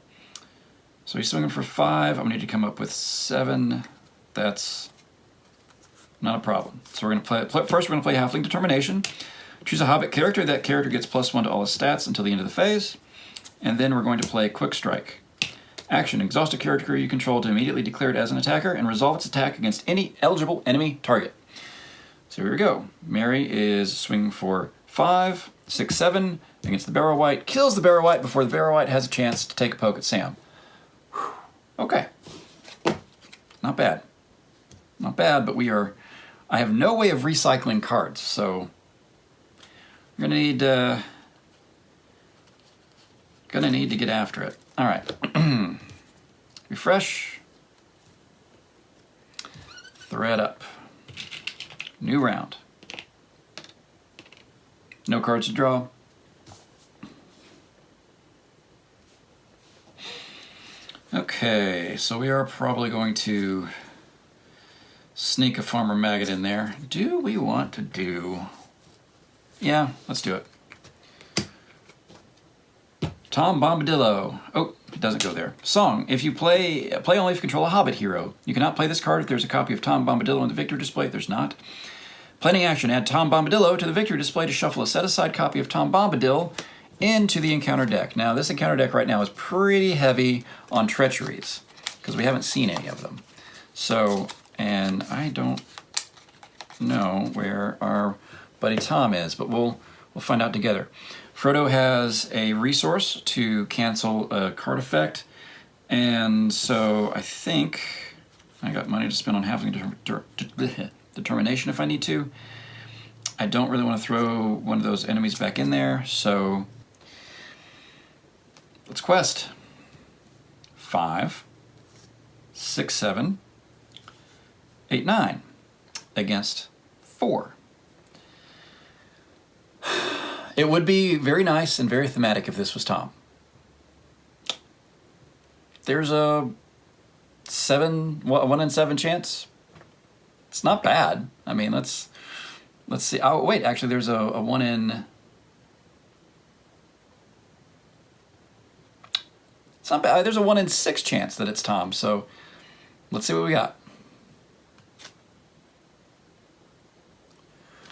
So he's swinging for 5. I'm going to need to come up with 7. That's not a problem. So we're going to play. First, we're going to play Halfling Determination. Choose a Hobbit character. That character gets +1 to all his stats until the end of the phase. And then we're going to play Quick Strike. Action. Exhaust a character you control to immediately declare it as an attacker and resolve its attack against any eligible enemy target. So here we go. Merry is swinging for 5, 6, 7 against the Barrow-wight. Kills the Barrow-wight before the Barrow-wight has a chance to take a poke at Sam. Whew. Okay. Not bad. Not bad, but I have no way of recycling cards, so we're gonna need to get after it. All right. Refresh. Thread up. New round. No cards to draw. Okay, so we are probably going to sneak a Farmer Maggot in there. Do we want to do... Yeah, let's do it. Tom Bombadillo. Oh, it doesn't go there. Song. If you play only if you control a Hobbit hero. You cannot play this card if there's a copy of Tom Bombadillo in the victory display. If there's not. Planning action. Add Tom Bombadillo to the victory display to shuffle a set-aside copy of Tom Bombadil into the encounter deck. Now, this encounter deck right now is pretty heavy on treacheries because we haven't seen any of them. So, and I don't know where our buddy Tom is, but we'll find out together. Frodo has a resource to cancel a card effect. And so I think I got money to spend on having determination if I need to. I don't really want to throw one of those enemies back in there, so let's quest. 5, 6, 7, 8, 9 against 4. It would be very nice and very thematic if this was Tom. There's a 1 in 7 chance. It's not bad. I mean, let's see. Oh wait, actually, there's a 1 in. It's not bad. There's a 1 in 6 chance that it's Tom. So let's see what we got.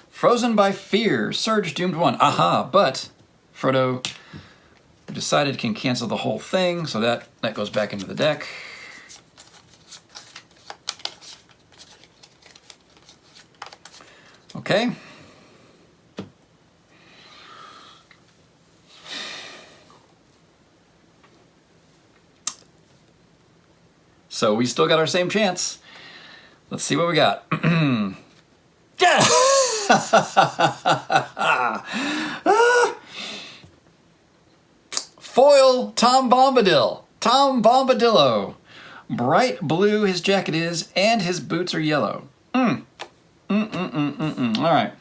Frozen by fear. Surge doomed 1. Aha! But Frodo decided can cancel the whole thing, so that goes back into the deck. Okay. So we still got our same chance. Let's see what we got. Yeah! Foil Tom Bombadil. Tom Bombadillo. Bright blue his jacket is, and his boots are yellow. All right.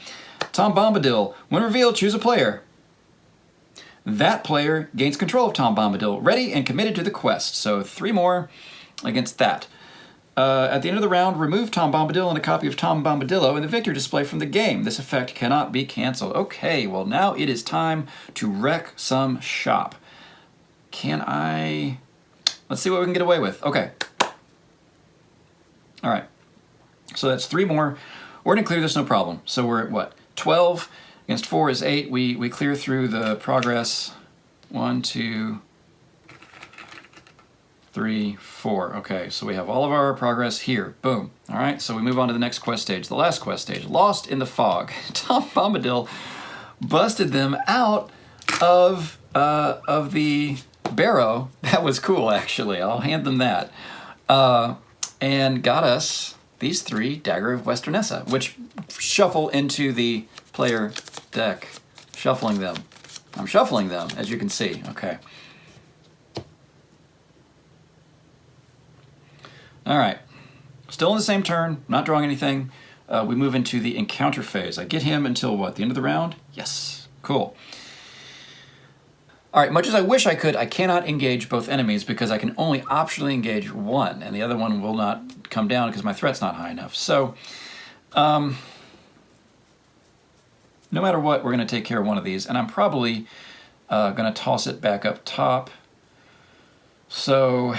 Tom Bombadil. When revealed, choose a player. That player gains control of Tom Bombadil, ready and committed to the quest. So 3 more against that. At the end of the round, remove Tom Bombadil and a copy of Tom Bombadillo in the victory display from the game. This effect cannot be canceled. Okay, well now it is time to wreck some shop. Can I... Let's see what we can get away with. Okay. All right. So that's 3 more. We're going to clear this no problem. So we're at what? 12 against 4 is 8. We clear through the progress. 1, 2, 3, 4. Okay, so we have all of our progress here. Boom. All right, so we move on to the next quest stage, the last quest stage, Lost in the Fog. Tom Bombadil busted them out of the Barrow. That was cool, actually. I'll hand them that. And got us these 3 Dagger of Westernessa, which shuffle into the player deck. Shuffling them. I'm shuffling them, as you can see. Okay. All right. Still in the same turn, not drawing anything. We move into the encounter phase. I get him until what? The end of the round? Yes. Cool. All right, much as I wish I could, I cannot engage both enemies because I can only optionally engage one, and the other one will not come down because my threat's not high enough. So, no matter what, we're going to take care of one of these, and I'm probably going to toss it back up top. So,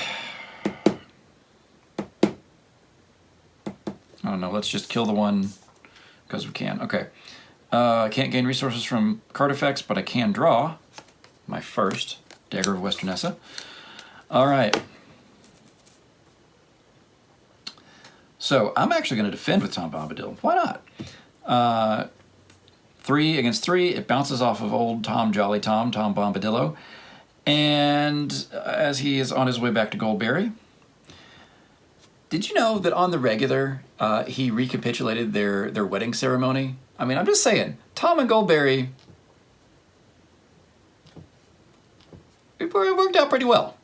I don't know, let's just kill the one because we can. Okay. I can't gain resources from card effects, but I can draw my first Dagger of Westernessa. All right. So I'm actually going to defend with Tom Bombadil. Why not? 3 against 3. It bounces off of old Tom Jolly Tom Bombadillo. And as he is on his way back to Goldberry, did you know that on the regular, he recapitulated their wedding ceremony? I mean, I'm just saying, Tom and Goldberry, it worked out pretty well.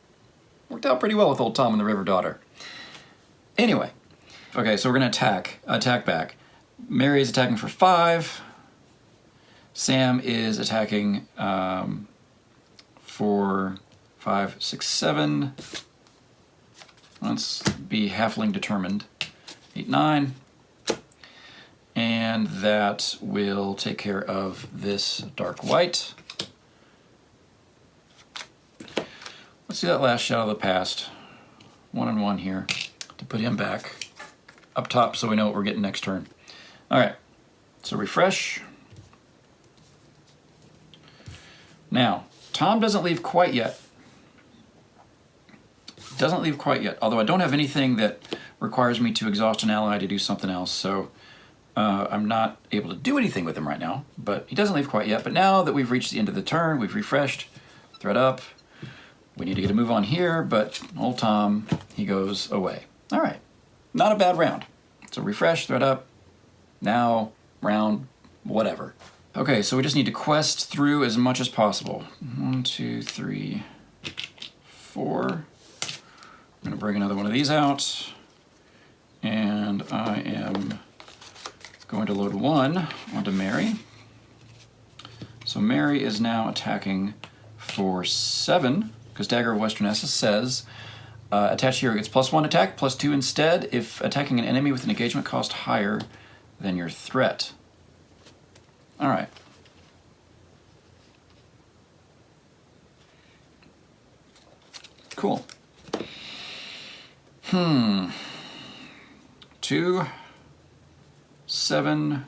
Worked out pretty well with old Tom and the River Daughter. Anyway, okay, so we're going to attack back. Mary is attacking for 5. Sam is attacking for 5, 6, 7. Let's be halfling determined. 8, 9. And that will take care of this dark white. Let's see that last Shadow of the Past. 1 and 1 here to put him back up top so we know what we're getting next turn. All right, so refresh. Now, Tom doesn't leave quite yet. Doesn't leave quite yet, although I don't have anything that requires me to exhaust an ally to do something else, so I'm not able to do anything with him right now, but he doesn't leave quite yet. But now that we've reached the end of the turn, we've refreshed, thread up, We need to get a move on here, but old Tom, he goes away. All right, not a bad round. So refresh, thread up, now, round, whatever. Okay, so we just need to quest through as much as possible. 1, 2, 3, 4. I'm gonna bring another one of these out. And I am going to load 1 onto Mary. So Mary is now attacking for 7, because Dagger of Westernessa says, attached hero gets +1 attack, +2 instead, if attacking an enemy with an engagement cost higher than your threat. All right. Cool. 2, 7,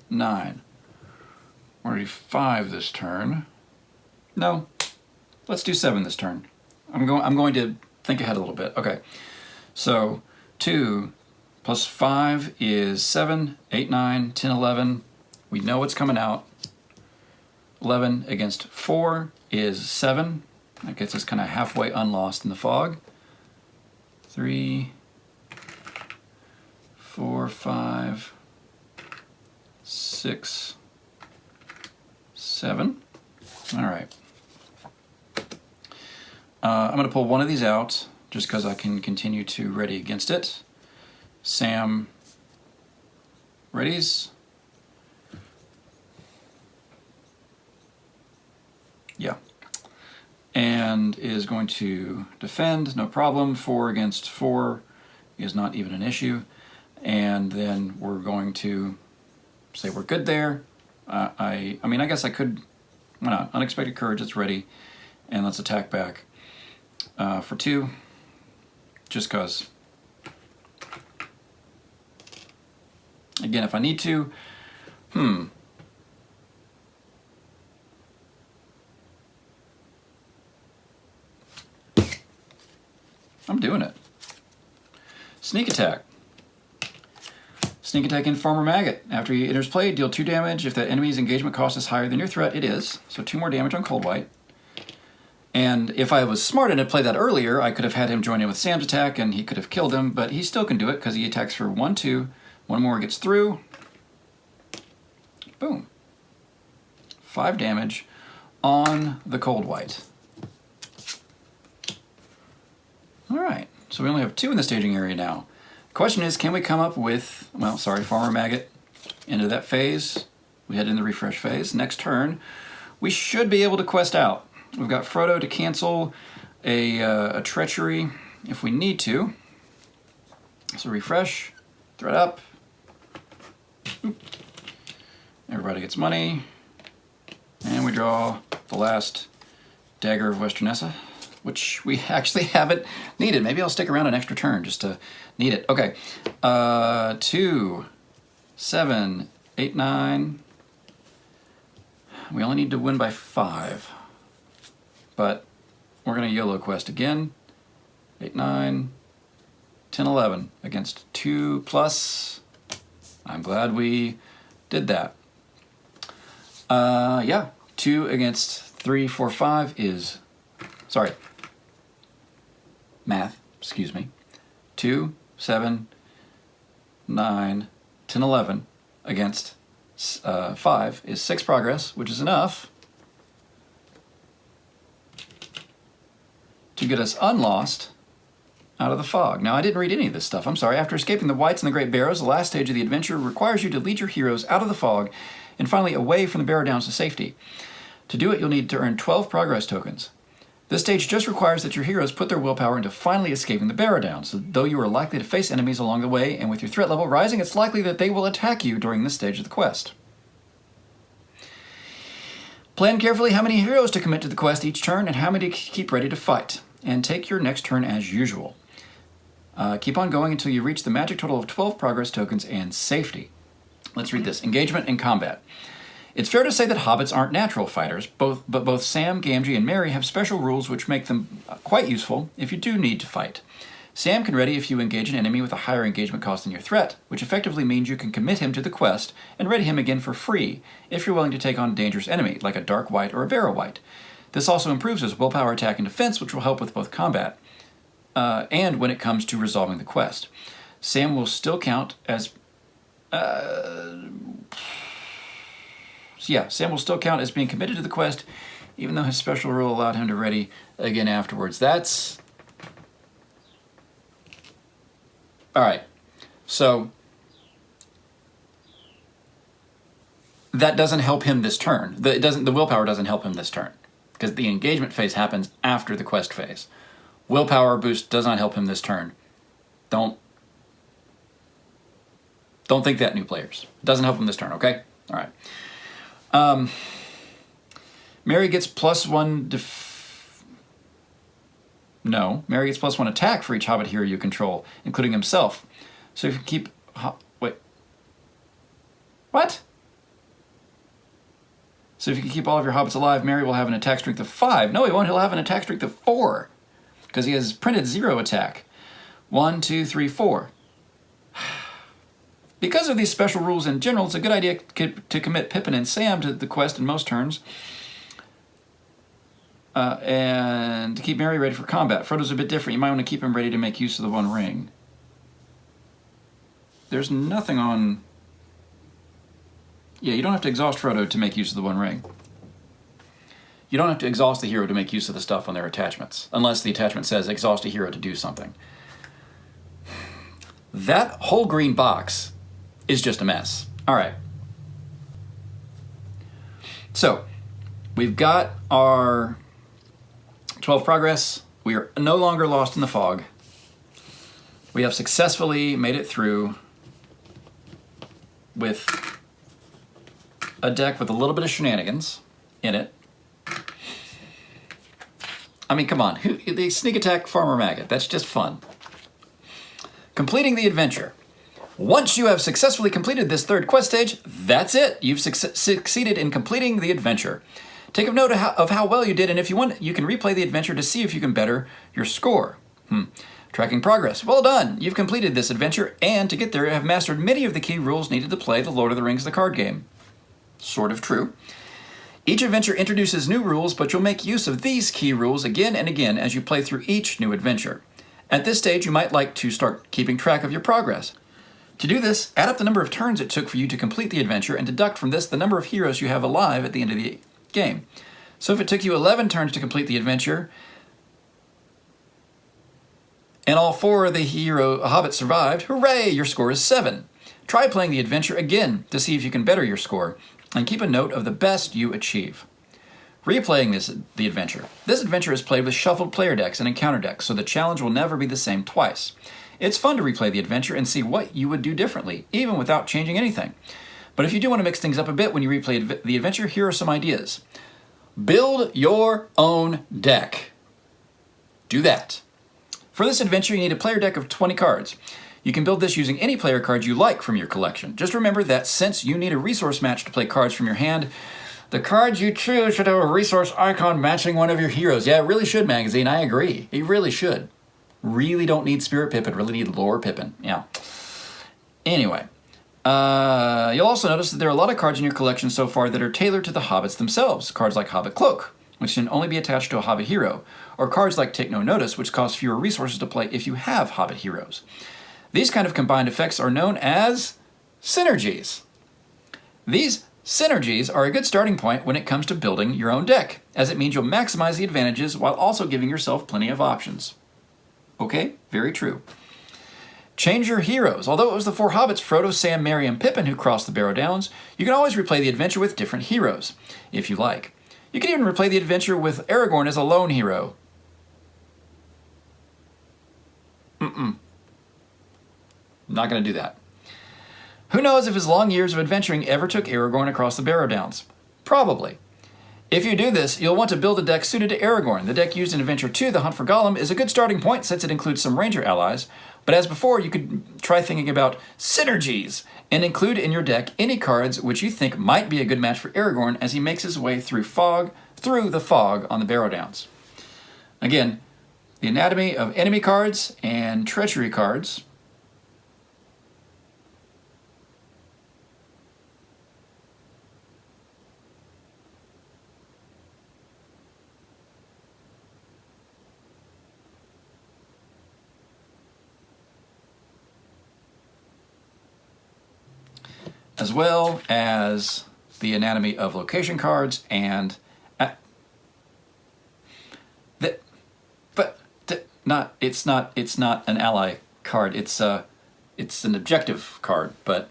9. We're going to do 5 this turn. No, let's do 7 this turn. I'm going to think ahead a little bit. Okay, so 2 plus 5 is 7, 8, 9, 10, 11. We know what's coming out. 11 against 4 is 7. That gets us kind of halfway unlost in the fog. 3, 4, 5, 6, 7. All right. I'm going to pull one of these out just because I can continue to ready against it. Sam readies. Yeah. And is going to defend, no problem. 4 against 4 is not even an issue. And then we're going to say we're good there. I mean, I guess I could, why not? Unexpected Courage, it's ready. And let's attack back for 2, just because. Again, if I need to, I'm doing it. Sneak attack. Sneak attack in Farmer Maggot. After he enters play, deal 2 damage. If that enemy's engagement cost is higher than your threat, it is. So 2 more damage on Cold White. And if I was smart and had played that earlier, I could have had him join in with Sam's attack and he could have killed him, but he still can do it because he attacks for 1, 2. 1 more gets through. Boom. 5 damage on the Cold White. All right, so we only have 2 in the staging area now. Question is, can we come up with, well, sorry, Farmer Maggot into that phase. We head in the refresh phase. Next turn, we should be able to quest out. We've got Frodo to cancel a treachery if we need to. So refresh, thread up. Oop. Everybody gets money. And we draw the last Dagger of Westernessa, which we actually haven't needed. Maybe I'll stick around an extra turn just to need it. Okay, 2, 7, 8, 9. We only need to win by 5. But we're gonna YOLO quest again. 8, 9, 10, 11 against 2 plus. I'm glad we did that. Yeah, 2 against 3, 4, 5 is, sorry, math, excuse me. 2, 7, 9, 10, 11 against 5 is 6 progress, which is enough to get us unlost out of the fog. Now, I didn't read any of this stuff. I'm sorry. After escaping the wights and the Great Barrows, the last stage of the adventure requires you to lead your heroes out of the fog and finally away from the Barrow-downs to safety. To do it, you'll need to earn 12 progress tokens. This stage just requires that your heroes put their willpower into finally escaping the Barrow-downs. So though you are likely to face enemies along the way, and with your threat level rising, it's likely that they will attack you during this stage of the quest. Plan carefully how many heroes to commit to the quest each turn and how many to keep ready to fight. And take your next turn as usual. Keep on going until you reach the magic total of 12 progress tokens and safety. Let's read this. Engagement and combat. It's fair to say that hobbits aren't natural fighters, but both Sam, Gamgee, and Merry have special rules which make them quite useful if you do need to fight. Sam can ready if you engage an enemy with a higher engagement cost than your threat, which effectively means you can commit him to the quest and ready him again for free if you're willing to take on a dangerous enemy, like a dark wight or a barrow-wight. This also improves his willpower, attack, and defense, which will help with both combat and when it comes to resolving the quest. Sam will still count as... Sam will still count as being committed to the quest, even though his special rule allowed him to ready again afterwards. That's... Alright, so that doesn't help him this turn. The willpower doesn't help him this turn, because the engagement phase happens after the quest phase. Willpower boost does not help him this turn. Don't think that, new players. It doesn't help him this turn, okay? Alright. Mary gets +1 Mary gets +1 attack for each Hobbit hero you control, including himself. So if you keep... Wait. What? So if you can keep all of your Hobbits alive, Mary will have an attack strength of 5. No, he won't. He'll have an attack strength of 4. Because he has printed 0 attack. 1, 2, 3, 4. Because of these special rules in general, it's a good idea to commit Pippin and Sam to the quest in most turns. And to keep Mary ready for combat. Frodo's a bit different. You might want to keep him ready to make use of the One Ring. There's nothing on... Yeah, you don't have to exhaust Frodo to make use of the One Ring. You don't have to exhaust the hero to make use of the stuff on their attachments, unless the attachment says exhaust a hero to do something. That whole green box is just a mess. All right. So, we've got our 12 progress. We are no longer lost in the fog. We have successfully made it through with a deck with a little bit of shenanigans in it. I mean, come on. The sneak attack Farmer Maggot. That's just fun. Completing the adventure. Once you have successfully completed this third quest stage, that's it. You've succeeded in completing the adventure. Take note of how well you did, and if you want, you can replay the adventure to see if you can better your score. Tracking progress. Well done. You've completed this adventure, and to get there, have mastered many of the key rules needed to play the Lord of the Rings the card game. Sort of true. Each adventure introduces new rules, but you'll make use of these key rules again and again as you play through each new adventure. At this stage, you might like to start keeping track of your progress. To do this, add up the number of turns it took for you to complete the adventure and deduct from this the number of heroes you have alive at the end of the game. So if it took you 11 turns to complete the adventure, and all 4 of the hobbits survived, hooray, your score is 7. Try playing the adventure again to see if you can better your score, and keep a note of the best you achieve. Replaying the adventure. This adventure is played with shuffled player decks and encounter decks, so the challenge will never be the same twice. It's fun to replay the adventure and see what you would do differently, even without changing anything. But if you do want to mix things up a bit when you replay the adventure, here are some ideas. Build your own deck. Do that. For this adventure, you need a player deck of 20 cards. You can build this using any player cards you like from your collection. Just remember that since you need a resource match to play cards from your hand, the cards you choose should have a resource icon matching one of your heroes. Yeah, it really should, Magazine. I agree. It really should. Really don't need Spirit Pippin. Really need Lore Pippin. Yeah. Anyway. You'll also notice that there are a lot of cards in your collection so far that are tailored to the hobbits themselves. Cards like Hobbit Cloak, which can only be attached to a hobbit hero. Or cards like Take No Notice, which cost fewer resources to play if you have hobbit heroes. These kind of combined effects are known as synergies. These synergies are a good starting point when it comes to building your own deck, as it means you'll maximize the advantages while also giving yourself plenty of options. Okay, very true. Change your heroes. Although it was the 4 hobbits, Frodo, Sam, Merry, and Pippin, who crossed the Barrow-downs, you can always replay the adventure with different heroes, if you like. You can even replay the adventure with Aragorn as a lone hero. Not going to do that. Who knows if his long years of adventuring ever took Aragorn across the Barrow-downs? Probably. If you do this, you'll want to build a deck suited to Aragorn. The deck used in Adventure 2, The Hunt for Gollum, is a good starting point since it includes some ranger allies, but as before, you could try thinking about synergies and include in your deck any cards which you think might be a good match for Aragorn as he makes his way through the fog on the Barrow-downs. Again, the anatomy of enemy cards and treachery cards. As well as the anatomy of location cards and it's not an ally card. It's an objective card, but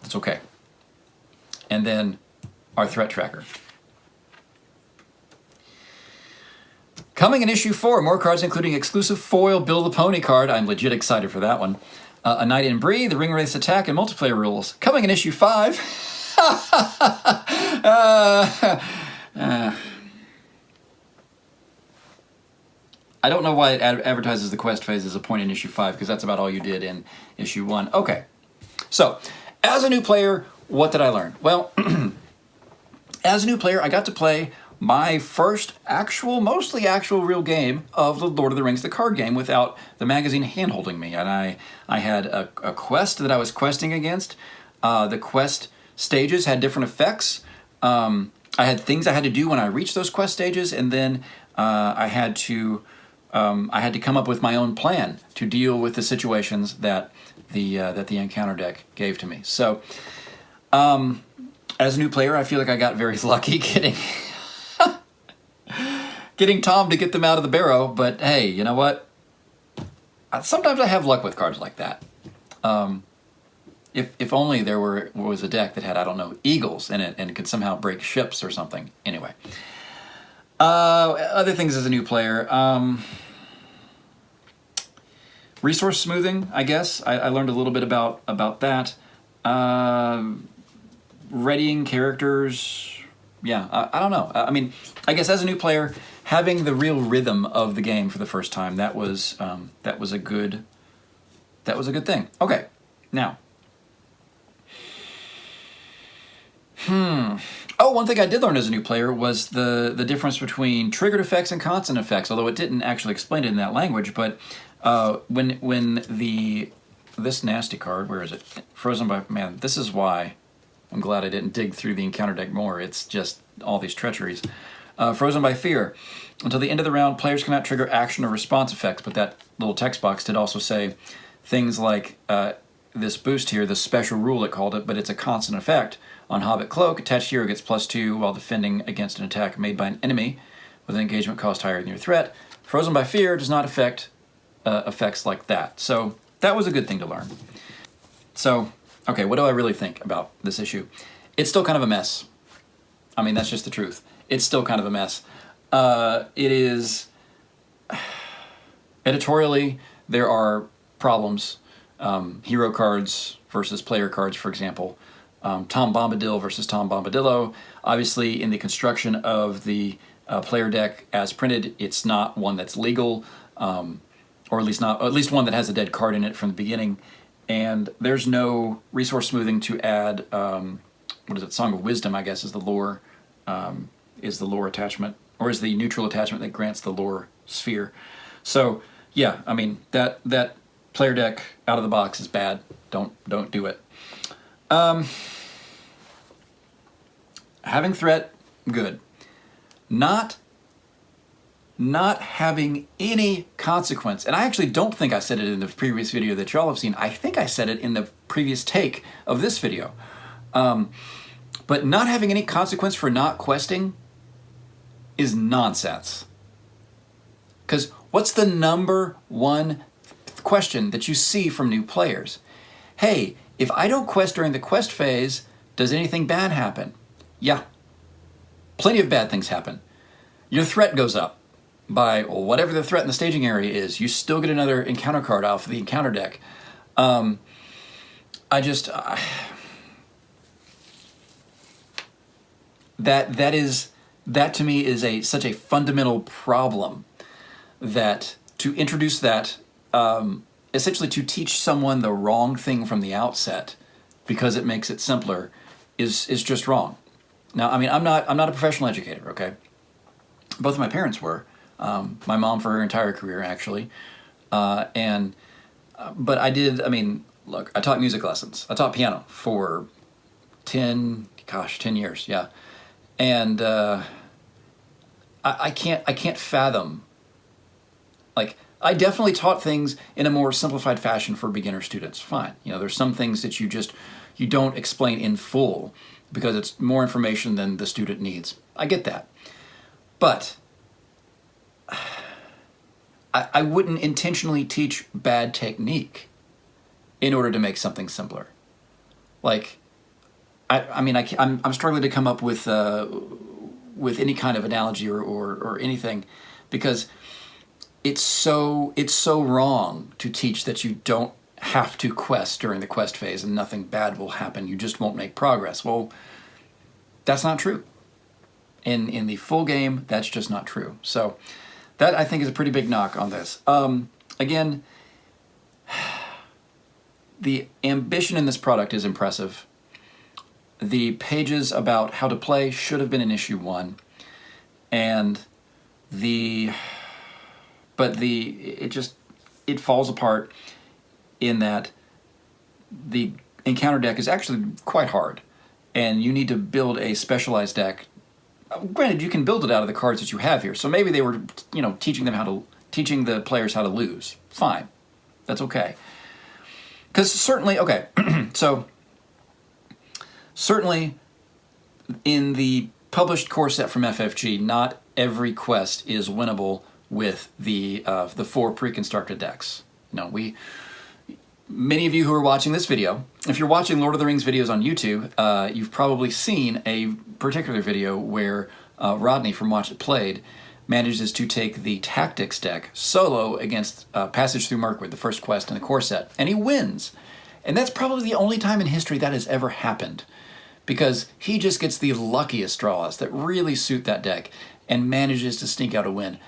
it's okay. And then our threat tracker. Coming in issue 4, more cards including exclusive foil Build a Pony card. I'm legit excited for that one. A Knight in Bree, the Ring Wraith's attack and multiplayer rules. Coming in issue 5. I don't know why it advertises the quest phase as a point in issue 5, because that's about all you did in issue 1. Okay, so as a new player, what did I learn? Well, as a new player, I got to play my first mostly actual real game of the Lord of the Rings, the card game, without the magazine hand-holding me. And I had a quest that I was questing against. The quest stages had different effects. I had things I had to do when I reached those quest stages, and then I had to come up with my own plan to deal with the situations that the encounter deck gave to me. So, as a new player, I feel like I got very lucky getting Tom to get them out of the barrow, but hey, you know what? Sometimes I have luck with cards like that. If only there was a deck that had, I don't know, eagles in it and could somehow break ships or something. Anyway. Other things as a new player. Resource smoothing, I guess. I learned a little bit about that. Readying characters. Yeah, I don't know. I mean, I guess as a new player, having the real rhythm of the game for the first time, that was a good thing. Okay, now. Oh, one thing I did learn as a new player was the difference between triggered effects and constant effects, although it didn't actually explain it in that language, but when this nasty card, where is it? Frozen by, man, this is why I'm glad I didn't dig through the encounter deck more. It's just all these treacheries. Frozen by fear. Until the end of the round, players cannot trigger action or response effects, but that little text box did also say things like this boost here, the special rule it called it, but it's a constant effect. On Hobbit Cloak, attached hero gets +2 while defending against an attack made by an enemy with an engagement cost higher than your threat. Frozen by fear does not affect effects like that. So that was a good thing to learn. So, okay, what do I really think about this issue? It's still kind of a mess. I mean, that's just the truth. It's still kind of a mess. It is... Editorially, there are problems. Hero cards versus player cards, for example. Tom Bombadil versus Tom Bombadillo. Obviously, in the construction of the player deck as printed, it's not one that's legal, or at least one that has a dead card in it from the beginning. And there's no resource smoothing to add. What is it? Song of Wisdom, I guess, is the lore attachment, or is the neutral attachment that grants the lore sphere. So yeah, I mean that player deck out of the box is bad. Don't do it. Having threat, good. Not having any consequence, and I actually don't think I said it in the previous video that y'all have seen. I think I said it in the previous take of this video. But not having any consequence for not questing is nonsense. Because what's the number one question that you see from new players? Hey, if I don't quest during the quest phase, does anything bad happen? Yeah, plenty of bad things happen. Your threat goes up by whatever the threat in the staging area is. You still get another encounter card off the encounter deck. That to me is such a fundamental problem, that to introduce that, essentially to teach someone the wrong thing from the outset because it makes it simpler is just wrong. Now, I mean, I'm not a professional educator, okay? Both of my parents were, My mom for her entire career, actually. But look, I taught music lessons. I taught piano for 10 years, yeah. And I can't fathom, like, I definitely taught things in a more simplified fashion for beginner students. Fine. There's some things that you don't explain in full because it's more information than the student needs. I get that. But I wouldn't intentionally teach bad technique in order to make something simpler. Like, I'm struggling to come up with any kind of analogy or anything, because it's so wrong to teach that you don't have to quest during the quest phase and nothing bad will happen. You just won't make progress. Well, that's not true. In the full game, that's just not true. So that, I think, is a pretty big knock on this. Again, the ambition in this product is impressive. The pages about how to play should have been in issue 1, and it falls apart in that the encounter deck is actually quite hard, and you need to build a specialized deck. Granted, you can build it out of the cards that you have here, so maybe they were, teaching the players how to lose. Fine, that's okay. Because certainly, okay, so certainly in the published core set from FFG, not every quest is winnable with the 4 pre-constructed decks. Many of you who are watching this video, if you're watching Lord of the Rings videos on YouTube, you've probably seen a particular video where Rodney from Watch It Played manages to take the Tactics deck solo against Passage Through Mirkwood, the first quest in the core set, and he wins. And that's probably the only time in history that has ever happened, because he just gets the luckiest draws that really suit that deck and manages to sneak out a win.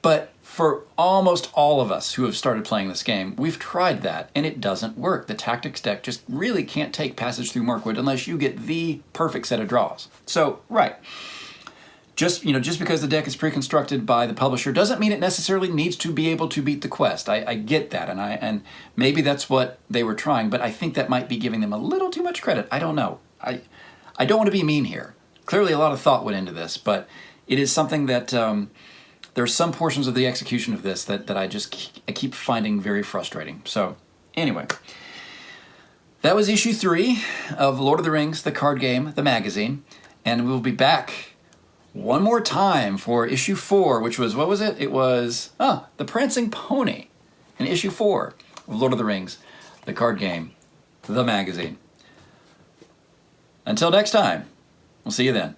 But for almost all of us who have started playing this game, we've tried that, and it doesn't work. The Tactics deck just really can't take Passage Through Mirkwood unless you get the perfect set of draws. So, right. Just because the deck is pre-constructed by the publisher doesn't mean it necessarily needs to be able to beat the quest. I get that, and maybe that's what they were trying, but I think that might be giving them a little too much credit. I don't know. I don't want to be mean here. Clearly a lot of thought went into this, but it is something that there are some portions of the execution of this that I keep finding very frustrating. So anyway, that was issue 3 of Lord of the Rings, the card game, the magazine, and we'll be back one more time for issue 4, which was, what was it? It was, The Prancing Pony, in issue 4 of Lord of the Rings, the card game, the magazine. Until next time, we'll see you then.